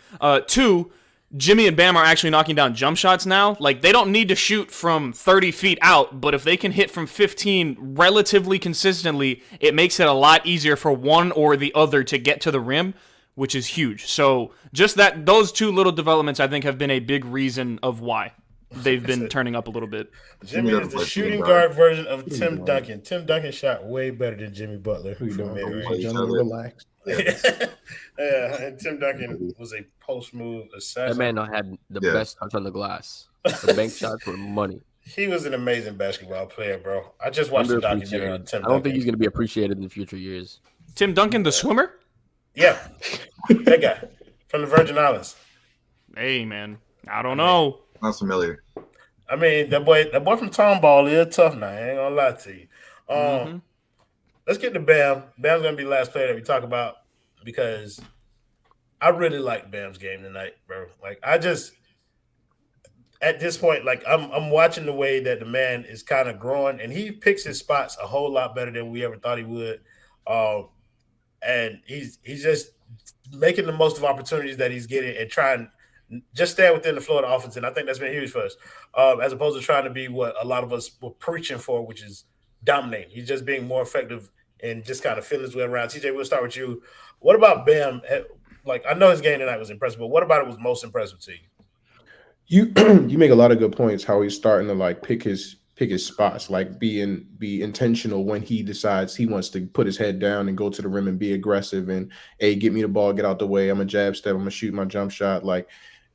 Two, Jimmy and Bam are actually knocking down jump shots now. They don't need to shoot from 30 feet out, but if they can hit from 15 relatively consistently, it makes it a lot easier for one or the other to get to the rim, which is huge. So just those two little developments, I think, have been a big reason of why they've been turning up a little bit. Jimmy is the shooting guard version of Tim Duncan. Tim Duncan shot way better than Jimmy Butler. Relax. Yeah, and Tim Duncan was a post move assassin. That man had the best touch on the glass. The bank shots were money. He was an amazing basketball player, bro. I just watched the documentary on Tim Duncan. I don't think he's going to be appreciated in the future years. Tim Duncan, the swimmer? Yeah, that guy from the Virgin Islands. Hey, man, I don't know. Not familiar. I mean, that boy from Tomball is tough now. I ain't gonna lie to you. Let's get to Bam. Bam's gonna be the last player that we talk about, because I really like Bam's game tonight, bro. I just, at this point, I'm watching the way that the man is kind of growing, and he picks his spots a whole lot better than we ever thought he would. And he's just making the most of opportunities that he's getting and trying just stay within the flow of the offense. And I think that's been huge for us, as opposed to trying to be what a lot of us were preaching for, which is dominate. He's just being more effective and just kind of feeling his way around. TJ, we'll start with you. What about Bam? I know his game tonight was impressive, but what about it was most impressive to you? You make a lot of good points. How he's starting to pick his spots, be intentional when he decides he wants to put his head down and go to the rim and be aggressive and get me the ball, get out the way. I'm a jab step. I'm gonna shoot my jump shot.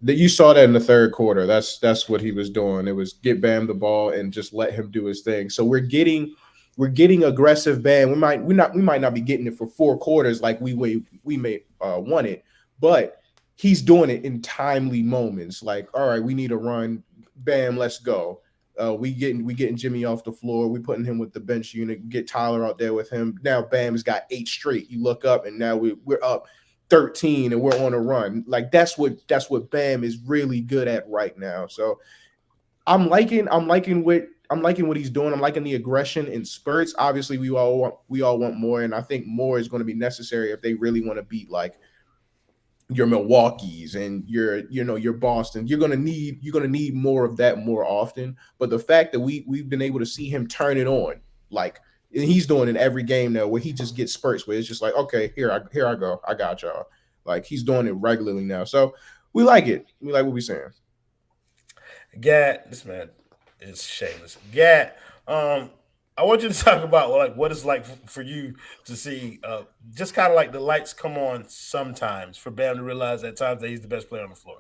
You saw that in the third quarter. That's what he was doing. It was get Bam the ball and just let him do his thing. So we're getting aggressive Bam. We might not be getting it for 4 quarters like we may want it, but he's doing it in timely moments. All right, we need a run. Bam, let's go. We getting Jimmy off the floor. We putting him with the bench unit. Get Tyler out there with him. Now Bam's got 8 straight. You look up and now we're up 13 and we're on a run. That's what Bam is really good at right now. So I'm liking what he's doing. I'm liking the aggression in spurts. Obviously, we all want more, and I think more is going to be necessary if they really want to beat your Milwaukee's and your Boston. You're gonna need more of that more often. But the fact that we've been able to see him turn it on, and he's doing it every game now, where he just gets spurts where it's just okay, here I go, I got y'all. He's doing it regularly now, so we like it. We like what we're saying. Gat, this man is shameless. Gat, I want you to talk about like what it's like for you to see just kind of like the lights come on sometimes for Bam to realize at times that he's the best player on the floor.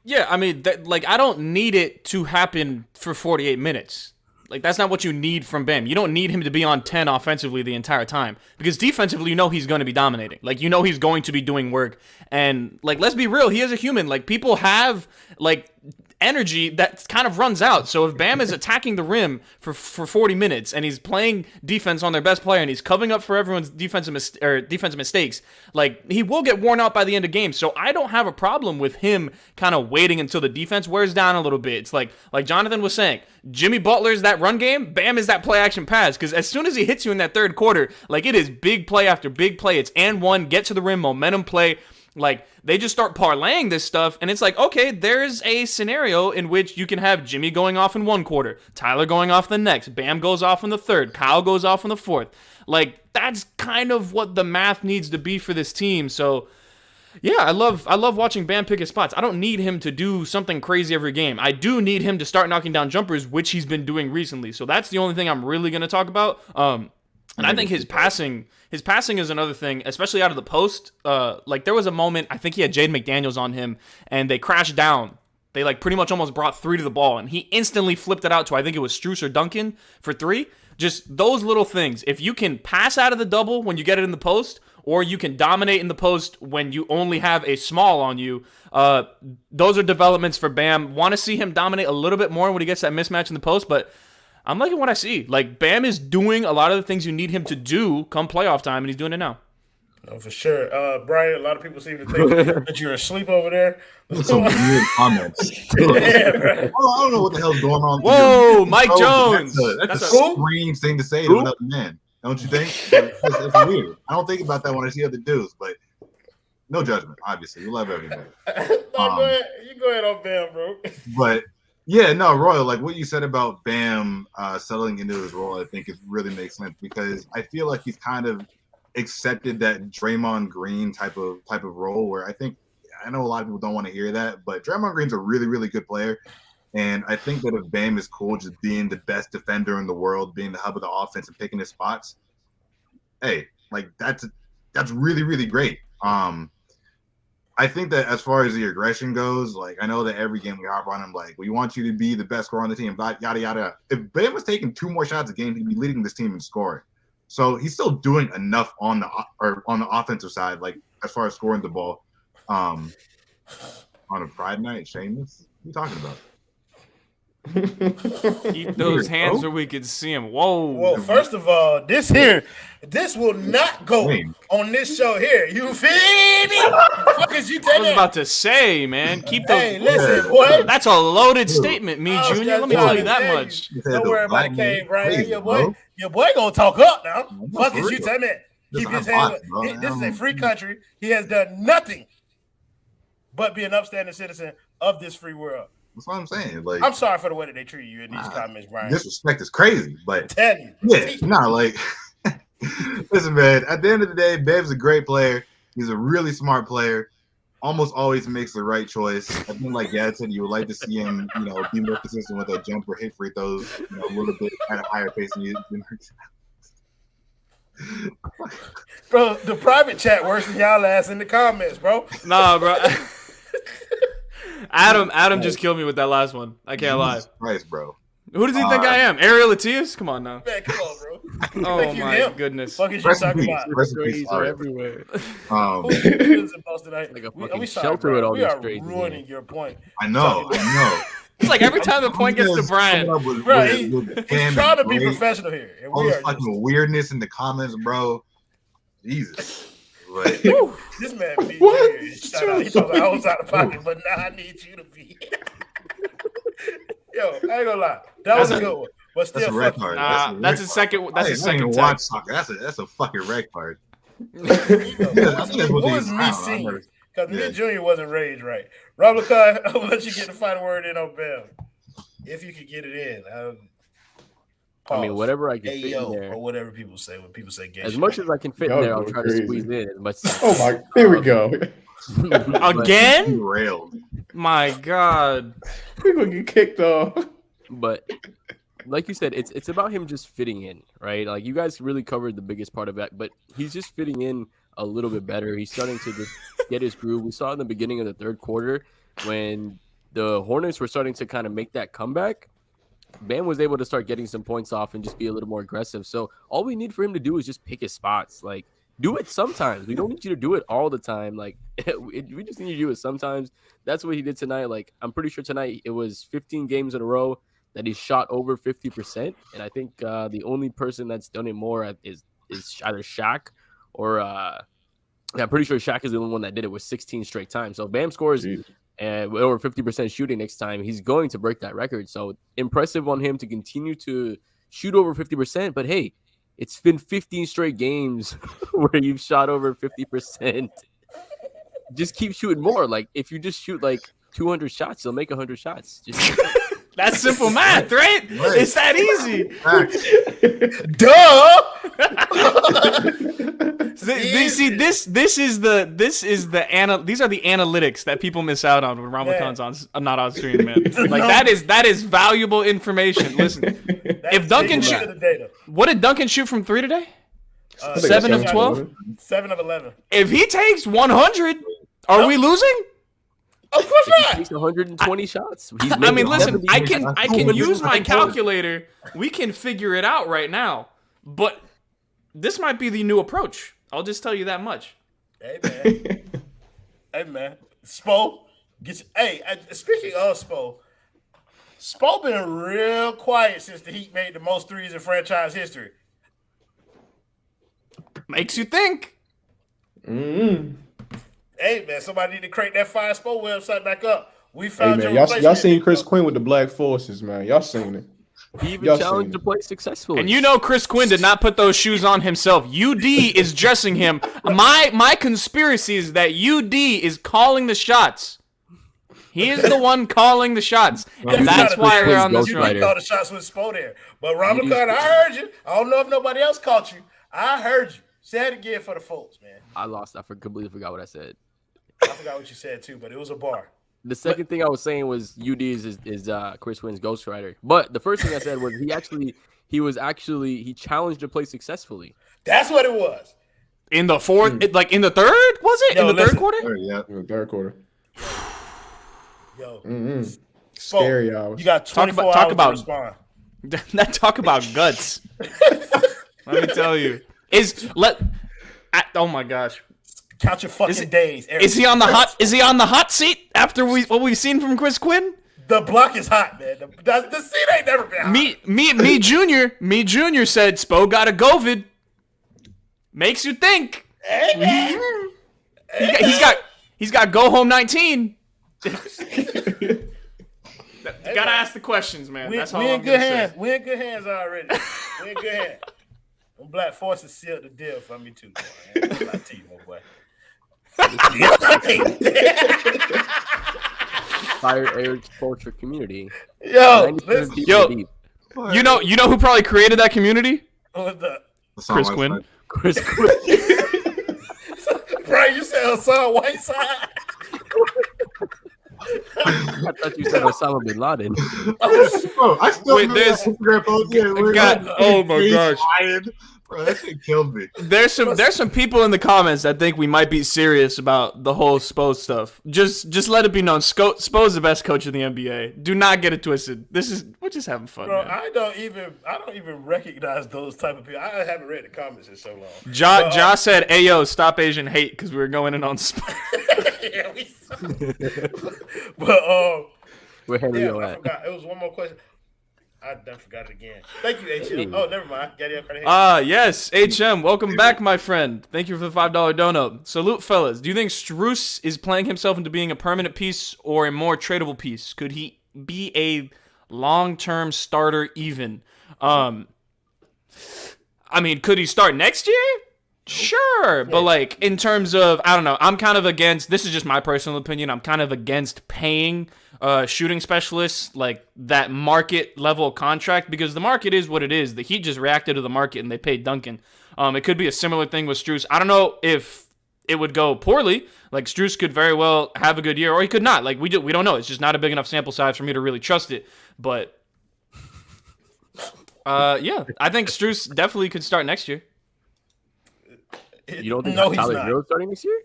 Yeah, I mean, I don't need it to happen for 48 minutes. Like, that's not what you need from Bam. You don't need him to be on 10 offensively the entire time. Because defensively, you know he's going to be dominating. Like, you know he's going to be doing work. And, like, let's be real, he is a human. Like, people have, like, energy that kind of runs out. So if Bam is attacking the rim for 40 minutes and he's playing defense on their best player and he's covering up for everyone's defensive mistakes, like, he will get worn out by the end of games. So I don't have a problem with him kind of waiting until the defense wears down a little bit. It's like Jonathan was saying, Jimmy Butler's that run game, Bam is that play action pass. Because as soon as he hits you in that third quarter, like, it is big play after big play. It's and one, get to the rim, momentum play. Like, they just start parlaying this stuff, and it's like, okay, there's a scenario in which you can have Jimmy going off in one quarter, Tyler going off the next, Bam goes off in the third, Kyle goes off in the fourth. Like, that's kind of what the math needs to be for this team. So, yeah, I love watching Bam pick his spots. I don't need him to do something crazy every game. I do need him to start knocking down jumpers, which he's been doing recently. So that's the only thing I'm really going to talk about. And I think his passing is another thing, especially out of the post. Like, there was a moment, I think he had Jaden McDaniels on him, and they crashed down. They, like, pretty much almost brought 3 to the ball, and he instantly flipped it out to, I think it was Strus or Duncan for 3. Just those little things. If you can pass out of the double when you get it in the post, or you can dominate in the post when you only have a small on you, those are developments for Bam. Want to see him dominate a little bit more when he gets that mismatch in the post, but I'm liking what I see. Like, Bam is doing a lot of the things you need him to do come playoff time, and he's doing it now. No, for sure. Brian, a lot of people seem to think that you're asleep over there. Some weird comments. Yeah, right. Oh, I don't know what the hell's going on. Whoa, Mike Jones. That's a strange thing to say to another man. Don't you think? It's weird. I don't think about that when I see other dudes, but no judgment, obviously. We love everybody. Go ahead. You go ahead on Bam, bro. But yeah, no, Royal, like what you said about Bam settling into his role, I think it really makes sense because I feel like he's kind of accepted that Draymond Green type of role where I know a lot of people don't want to hear that, but Draymond Green's a really, really good player. And I think that if Bam is cool just being the best defender in the world, being the hub of the offense and picking his spots, hey, like that's really, really great. I think that as far as the aggression goes, like I know that every game we hop on him, like we want you to be the best scorer on the team, yada yada. If Bam was taking 2 more shots a game, he'd be leading this team in scoring. So he's still doing enough on the offensive side, like as far as scoring the ball. On a Pride night, Seamus, what are you talking about? Keep those hands where we can see him. Whoa. Well, first of all, this will not go on this show here. You feel me? Fuck is you I telling was about to say, man. Keep those. Hey, listen, boy. That's a loaded statement, me, Junior. Let me tell you that much. Don't worry about it, Kane, Brian. Your boy gonna talk up now. Fuck is you telling me? Keep his hands. This is a free country. He has done nothing but be an upstanding citizen of this free world. That's what I'm saying. Like, I'm sorry for the way that they treat you in these comments, Brian. Disrespect is crazy, but tell you, like, listen, man. At the end of the day, Bam's a great player. He's a really smart player. Almost always makes the right choice. I think, like Gad said, you would like to see him, be more consistent with that jumper, hit free throws, a little bit at a higher pace than you. Bro, the private chat worse than y'all ass in the comments, bro. Nah, bro. Adam just killed me with that last one. I can't lie. Christ, bro. Who does he think I am? Ariel Atias? Come on now. Man, come on, bro. Oh my goodness. Fuck is you talking about? Recipes are everywhere. Who is it posted tonight? Like a fucking shelter with all we these are trades. ruining your point. I know. It's like every time the point gets to Brian. Bro, he's trying to be professional here. And all we this are fucking weirdness in the comments, bro. Jesus. Like, this man be here. He thought I was out of pocket, but now I need you to be. Yo, I ain't gonna lie. That was a good one. But still, that's a red card. That's a second. That's a second watch text. soccer. That's a fucking red card. What was me seeing? Because me and Junior wasn't raised right. Rob LeCoy, I'm gonna let you get the final word in on Bam. If you could get it in. I mean, whatever I can fit in there. Or whatever people say when people say gay. As much as I can fit in there, I'll try to squeeze in as much. Oh my! Here we go. Again? Railed. My God. We're gonna get kicked off. But like you said, it's about him just fitting in, right? Like you guys really covered the biggest part of that, but he's just fitting in a little bit better. He's starting to just get his groove. We saw in the beginning of the third quarter when the Hornets were starting to kind of make that comeback. Bam was able to start getting some points off and just be a little more aggressive. So all we need for him to do is just pick his spots. Like, do it sometimes. We don't need you to do it all the time. Like, we just need you to do it sometimes. That's what he did tonight. Like, I'm pretty sure tonight it was 15 games in a row that he shot over 50%. And I think the only person that's done it more is either Shaq or I'm pretty sure Shaq is the only one that did it with 16 straight times. So Bam scores and over 50% shooting next time. He's going to break that record. So impressive on him to continue to shoot over 50%. But hey, it's been 15 straight games where you've shot over 50%. Just keep shooting more. Like if you just shoot like 200 shots, you'll make 100 shots. Just That's simple math, right? It's that easy. Duh. See, these are the analytics that people miss out on when Ramakan's not on stream, man. Like that is valuable information. Listen, if Duncan what did Duncan shoot from 3 today? 7 of 12? 7 of 11. If he takes 100, are we losing? Of course he not. takes 120 shots. I mean, listen, I can use my calculator. We can figure it out right now. But this might be the new approach. I'll just tell you that much. Hey, man. Hey, man. Spo, speaking of Spo been real quiet since the Heat made the most threes in franchise history. Makes you think. Mm-hmm. Hey, man, somebody need to crank that Fire Spo website back up. We found y'all seen Chris Quinn with the Black Forces, man. Y'all seen it. He even challenged to play successfully. And you know Chris Quinn did not put those shoes on himself. UD is dressing him. My conspiracy is that UD is calling the shots. He is the one calling the shots. And that's why we're on this run. You call the shots with Spo there. But Ramakan, I heard you. I don't know if nobody else caught you. I heard you. Say it again for the folks, man. I completely forgot what I said. I forgot what you said too, but it was a bar. The second thing I was saying was UD is Chris Quinn's ghostwriter. But the first thing I said was he challenged to play successfully. That's what it was. In the fourth, like in the third, was it? In the third quarter? Yeah, in the third quarter. Yo, scary hours. You got 24 hours to respond. Talk about guts. Let me tell you. Oh my gosh. Count your fucking days. Eric. Is he on the hot seat after what we've seen from Chris Quinn? The block is hot, man. The seat ain't never been hot. Me Junior said Spo got a COVID. Makes you think. Hey, man. He's got go home 19. Gotta ask the questions, man. That's all I'm gonna say. We're in good hands already. We're in good hands. Them Black Forces sealed the deal for me too, boy. I'm not to you, my boy. Fire Eric's culture community. Yo, you know who probably created that community? Chris Quinn. Chris Quinn. Bro, you said Hassan Whiteside. I thought you said Osama bin Laden. I still Wait, there's Instagram post. Oh my gosh. Bro, that shit killed me. There's some people in the comments that think we might be serious about the whole Spo stuff. Just let it be known. Spo's the best coach in the NBA. Do not get it twisted. We're just having fun. Bro, man. I don't even recognize those type of people. I haven't read the comments in so long. Ja said, "Ayo, stop Asian hate," because we were going in on Spo. Yeah, we saw. But where Herro I forgot. It was one more question. I done forgot it again. Thank you, HM. Oh, never mind. Yes, HM. Welcome back, my friend. Thank you for the $5 dono. Salute, fellas. Do you think Strus is playing himself into being a permanent piece or a more tradable piece? Could he be a long-term starter even? I mean, could he start next year? Sure, but like in terms of, I don't know, I'm kind of against, this is just my personal opinion, I'm kind of against paying shooting specialists like that market level contract because the market is what it is. The Heat just reacted to the market and they paid Duncan. It could be a similar thing with Strus. I don't know if it would go poorly. Like Strus could very well have a good year or he could not. Like we don't know. It's just not a big enough sample size for me to really trust it. But Yeah, I think Strus definitely could start next year. You don't think No, he's Tyler not. Herro starting this year?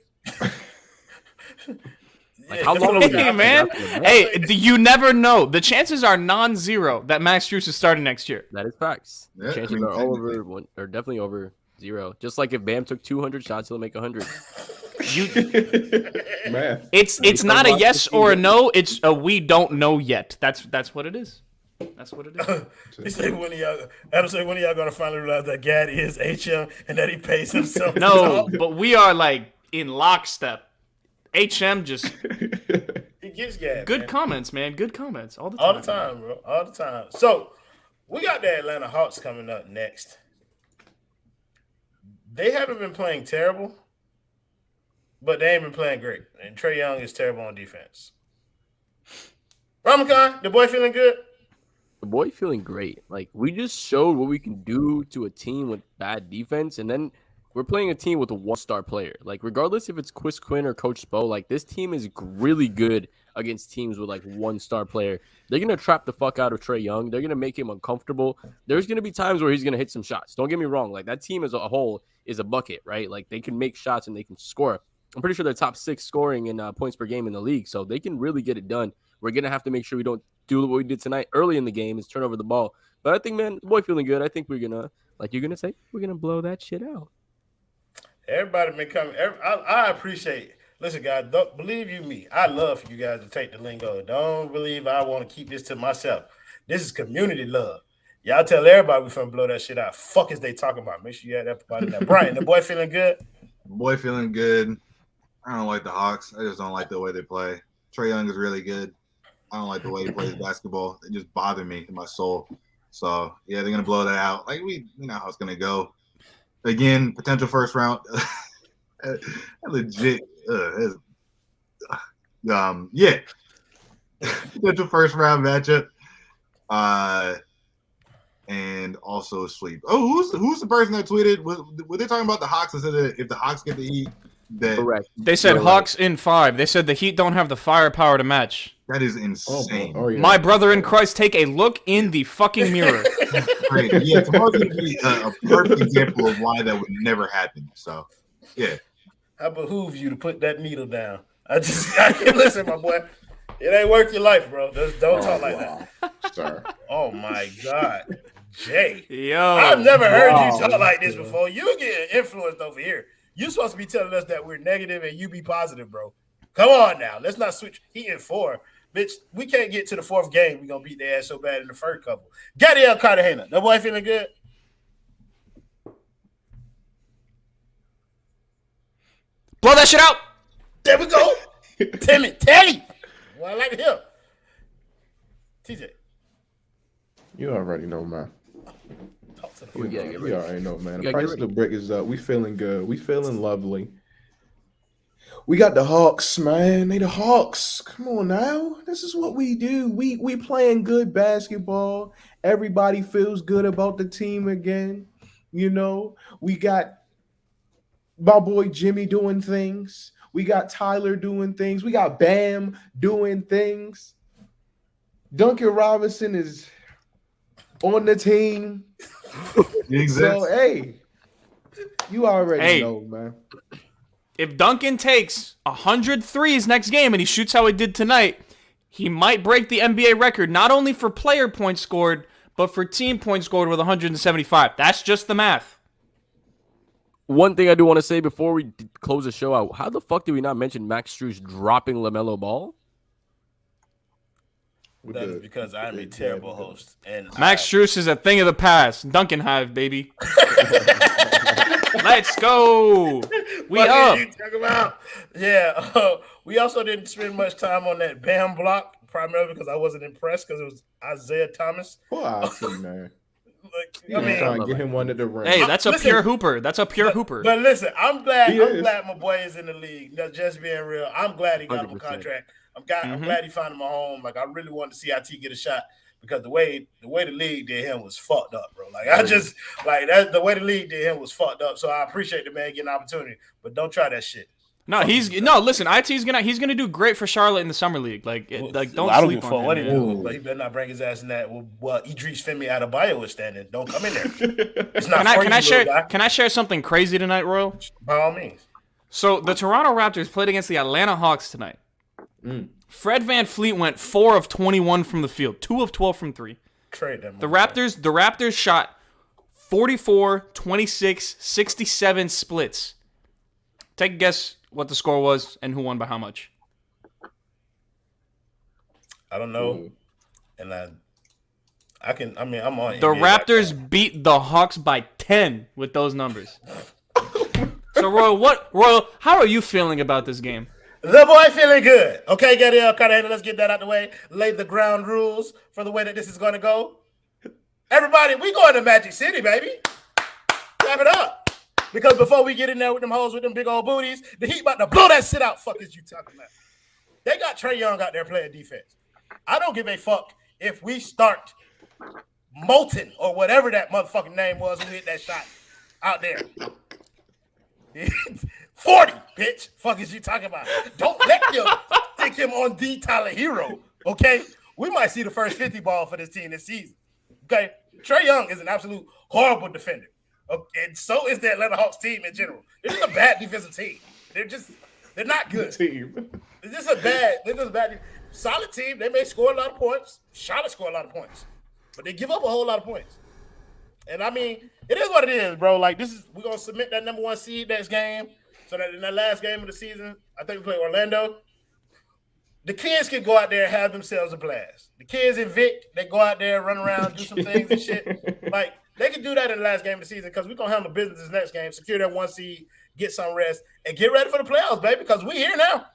Like, Yeah, how long that's would Hey, you man. Hey, you never know. The chances are non-zero that Max Strus is starting next year. That is facts. Yeah, Chances I mean, are all over one, or definitely over 0. Just like if Bam took 200 shots, he'll make 100. Man, It's not a yes or a no. It's a we don't know yet. That's what it is. That's what it is. He said Adam said when are y'all gonna finally realize that Gad is HM and that he pays himself? No, but we are like in lockstep. HM just he gets Gad. good man. comments, man. Good comments all the time. All the time, bro. All the time. So we got the Atlanta Hawks coming up next. They haven't been playing terrible, but they ain't been playing great. And Trae Young is terrible on defense. Ramakan, the boy feeling good? The boy feeling great. Like, we just showed what we can do to a team with bad defense, and then we're playing a team with a one-star player. Like, regardless if it's Chris Quinn or Coach Spo, like, this team is really good against teams with, like, one-star player. They're going to trap the fuck out of Trae Young. They're going to make him uncomfortable. There's going to be times where he's going to hit some shots. Don't get me wrong. Like, that team as a whole is a bucket, right? Like, they can make shots and they can score. I'm pretty sure they're top 6 scoring in points per game in the league, so they can really get it done. We're going to have to make sure we don't do what we did tonight early in the game is turn over the ball. But I think, man, the boy feeling good. I think we're going to, like you're going to say, we're going to blow that shit out. Everybody been coming. I appreciate it. Listen, guys, don't believe you me. I love for you guys to take the lingo. Don't believe I want to keep this to myself. This is community love. Y'all tell everybody we finna blow that shit out. Fuck is they talking about? Make sure you have that part in there. Brian, the boy feeling good? Boy feeling good. I don't like the Hawks. I just don't like the way they play. Trae Young is really good. I don't like the way he plays basketball. It just bothered me in my soul. So, yeah, they're going to blow that out. Like, we know how it's going to go. Again, potential first round. Legit. Yeah. Potential first round matchup. And also sweep. Oh, who's the person that tweeted? Were they talking about the Hawks and said that if the Hawks get the Heat, that Correct. They said Hawks in 5. They said the Heat don't have the firepower to match. that is insane. yeah. My brother in Christ, take a look in the fucking mirror. Great. Yeah, tomorrow's going to be a perfect example of why that would never happen. So, yeah. I behoove you to put that needle down. I can't listen, my boy. It ain't worth your life, bro. Just don't talk like that. Sir. Oh my God, Jay. Yo. I've never heard you talk like this before. You getting influenced over here. You supposed to be telling us that we're negative and you be positive, bro. Come on now. Let's not switch. He in 4. Bitch, we can't get to the 4th game. We're going to beat their ass so bad in the first couple. Gadiel Cartagena. That boy feeling good? Blow that shit out. There we go. Telly. Well, I like to hear. TJ. You already know, man. Talk to the We phone. gotta get You ready. already know, man. You The gotta price get of the ready. brick is up. We feeling good. We feeling lovely. We got the Hawks, man. They the Hawks. Come on now. This is what we do. We playing good basketball. Everybody feels good about the team again. You know, we got my boy Jimmy doing things. We got Tyler doing things. We got Bam doing things. Duncan Robinson is on the team. He exists. So, hey, you already Hey. know, man. If Duncan takes 100 threes next game and he shoots how he did tonight, he might break the NBA record, not only for player points scored, but for team points scored with 175. That's just the math. One thing I do want to say before we close the show out, how the fuck did we not mention Max Strus dropping LaMelo Ball? With That the- is because I'm a with the- terrible with the- host. And Max Strus is a thing of the past. Duncan Hive, baby. Let's go. We What up. you talking about? Yeah. We also didn't spend much time on that Bam block, primarily because I wasn't impressed because it was Isaiah Thomas. Poor Oxy, man. Like, You I know, mean, trying to get him one at the rim. Hey, that's a Listen, pure hooper. That's a pure hooper. But listen, I'm glad. He I'm is. glad my boy is in the league. No, just being real, I'm glad he got him a 100%. contract. I'm glad he found him a home. Like I really wanted to see IT get a shot because the way the league did him was fucked up, bro. Like I just like that. The way the league did him was fucked up. So I appreciate the man getting an opportunity, but don't try that shit. No, listen, he's gonna do great for Charlotte in the summer league. Like don't I don't sleep give a fuck on what him. he Man. do, but he better not bring his ass in that. Well, Idris Femi Adebayo is standing. Don't come in there. It's not Can I share something crazy tonight, Royal? By all means. So the Toronto Raptors played against the Atlanta Hawks tonight. Fred VanVleet went 4 of 21 from the field, 2 of 12 from 3. Trade them. The Raptors shot 44, 26, 67 splits. Take a guess what the score was and who won by how much. I don't know. And I'm on. The Raptors beat the Hawks by 10 with those numbers. So Royal, how are you feeling about this game? The boy feeling good. Okay, Gadiel Cartagena, let's get that out the way. Lay the ground rules for the way that this is going to go. Everybody, we going to Magic City, baby. Wrap it up. Because before we get in there with them hoes with them big old booties, the Heat about to blow that shit out. Fuck is you talking about? They got Trae Young out there playing defense. I don't give a fuck if we start Molten or whatever that motherfucking name was who hit that shot out there. 40, bitch. Fuck is you talking about? Don't let them stick him on the Tyler Herro, okay? We might see the first 50 ball for this team this season, okay? Trae Young is an absolute horrible defender, okay? And so is the Atlanta Hawks team in general. They're just a bad defensive team. They're not good. They're just a bad, solid team. They may score a lot of points. Charlotte score a lot of points, but they give up a whole lot of points. And I mean, it is what it is, bro. Like we're gonna submit that number 1 seed next game. So that in that last game of the season, I think we play Orlando. The kids can go out there and have themselves a blast. The kids in Vic, they go out there, run around, do some things and shit. Like they can do that in the last game of the season because we're gonna handle business this next game, secure that 1 seed, get some rest, and get ready for the playoffs, baby. Because we here now.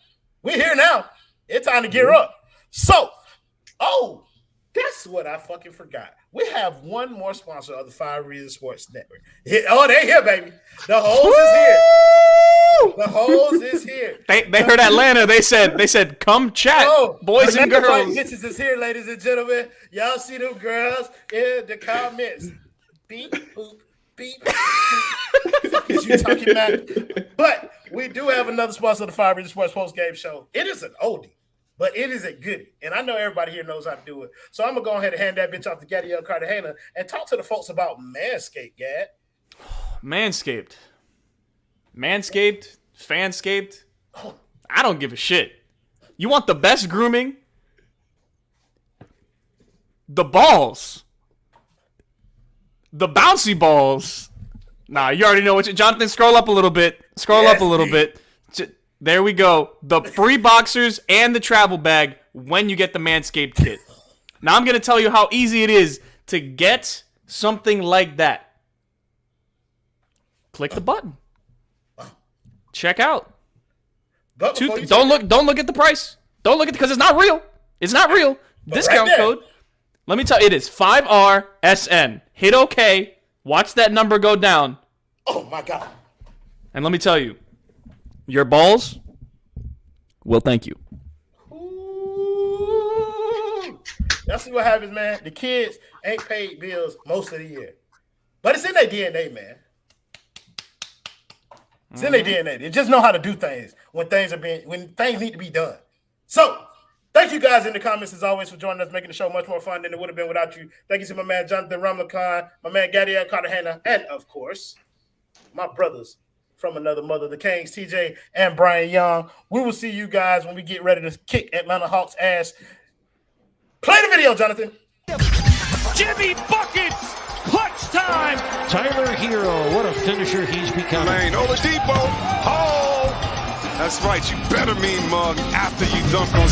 We here now. It's time to gear up. So, guess what I fucking forgot? We have one more sponsor of the 5 Reasons Sports Network. They here, baby. The Hose is here. The Hose is here. They heard Atlanta. They said, come chat, boys and girls. Bitches is here, ladies and gentlemen. Y'all see them girls in the comments. Beep, boop, beep, boop. Fuck is you talking about? But we do have another sponsor of the 5 Reasons Sports post game show. It is an oldie. But it is a goodie, and I know everybody here knows how to do it. So I'm going to go ahead and hand that bitch off to Gadiel Cartagena and talk to the folks about Manscaped, Gad. Manscaped. Fanscaped. I don't give a shit. You want the best grooming? The balls. The bouncy balls. Nah, you already know what Jonathan, scroll up a little bit. There we go. The free boxers and the travel bag when you get the Manscaped kit. Now I'm going to tell you how easy it is to get something like that. Click the button. Check out. Don't look at the price. Don't look at because it's not real. It's not real. Discount code. Let me tell you, it is 5RSN. Hit OK. Watch that number go down. Oh my God. And let me tell you. Your balls will thank you. Ooh. Y'all see what happens, man? The kids ain't paid bills most of the year. But it's in their DNA, man. It's in their DNA. They just know how to do things when things need to be done. So, thank you guys in the comments as always for joining us, making the show much more fun than it would have been without you. Thank you to my man Jonathan Ramlakan, my man Gadiel Cartagena, and of course, my brothers from another mother, the Kings, TJ and Brian Young. We will see you guys when we get ready to kick Atlanta Hawks' ass. Play the video, Jonathan. Jimmy Buckets! Clutch time! Tyler Herro, what a finisher he's become. Lane, Oladipo. Oh! That's right. You better mean mug after you dunk on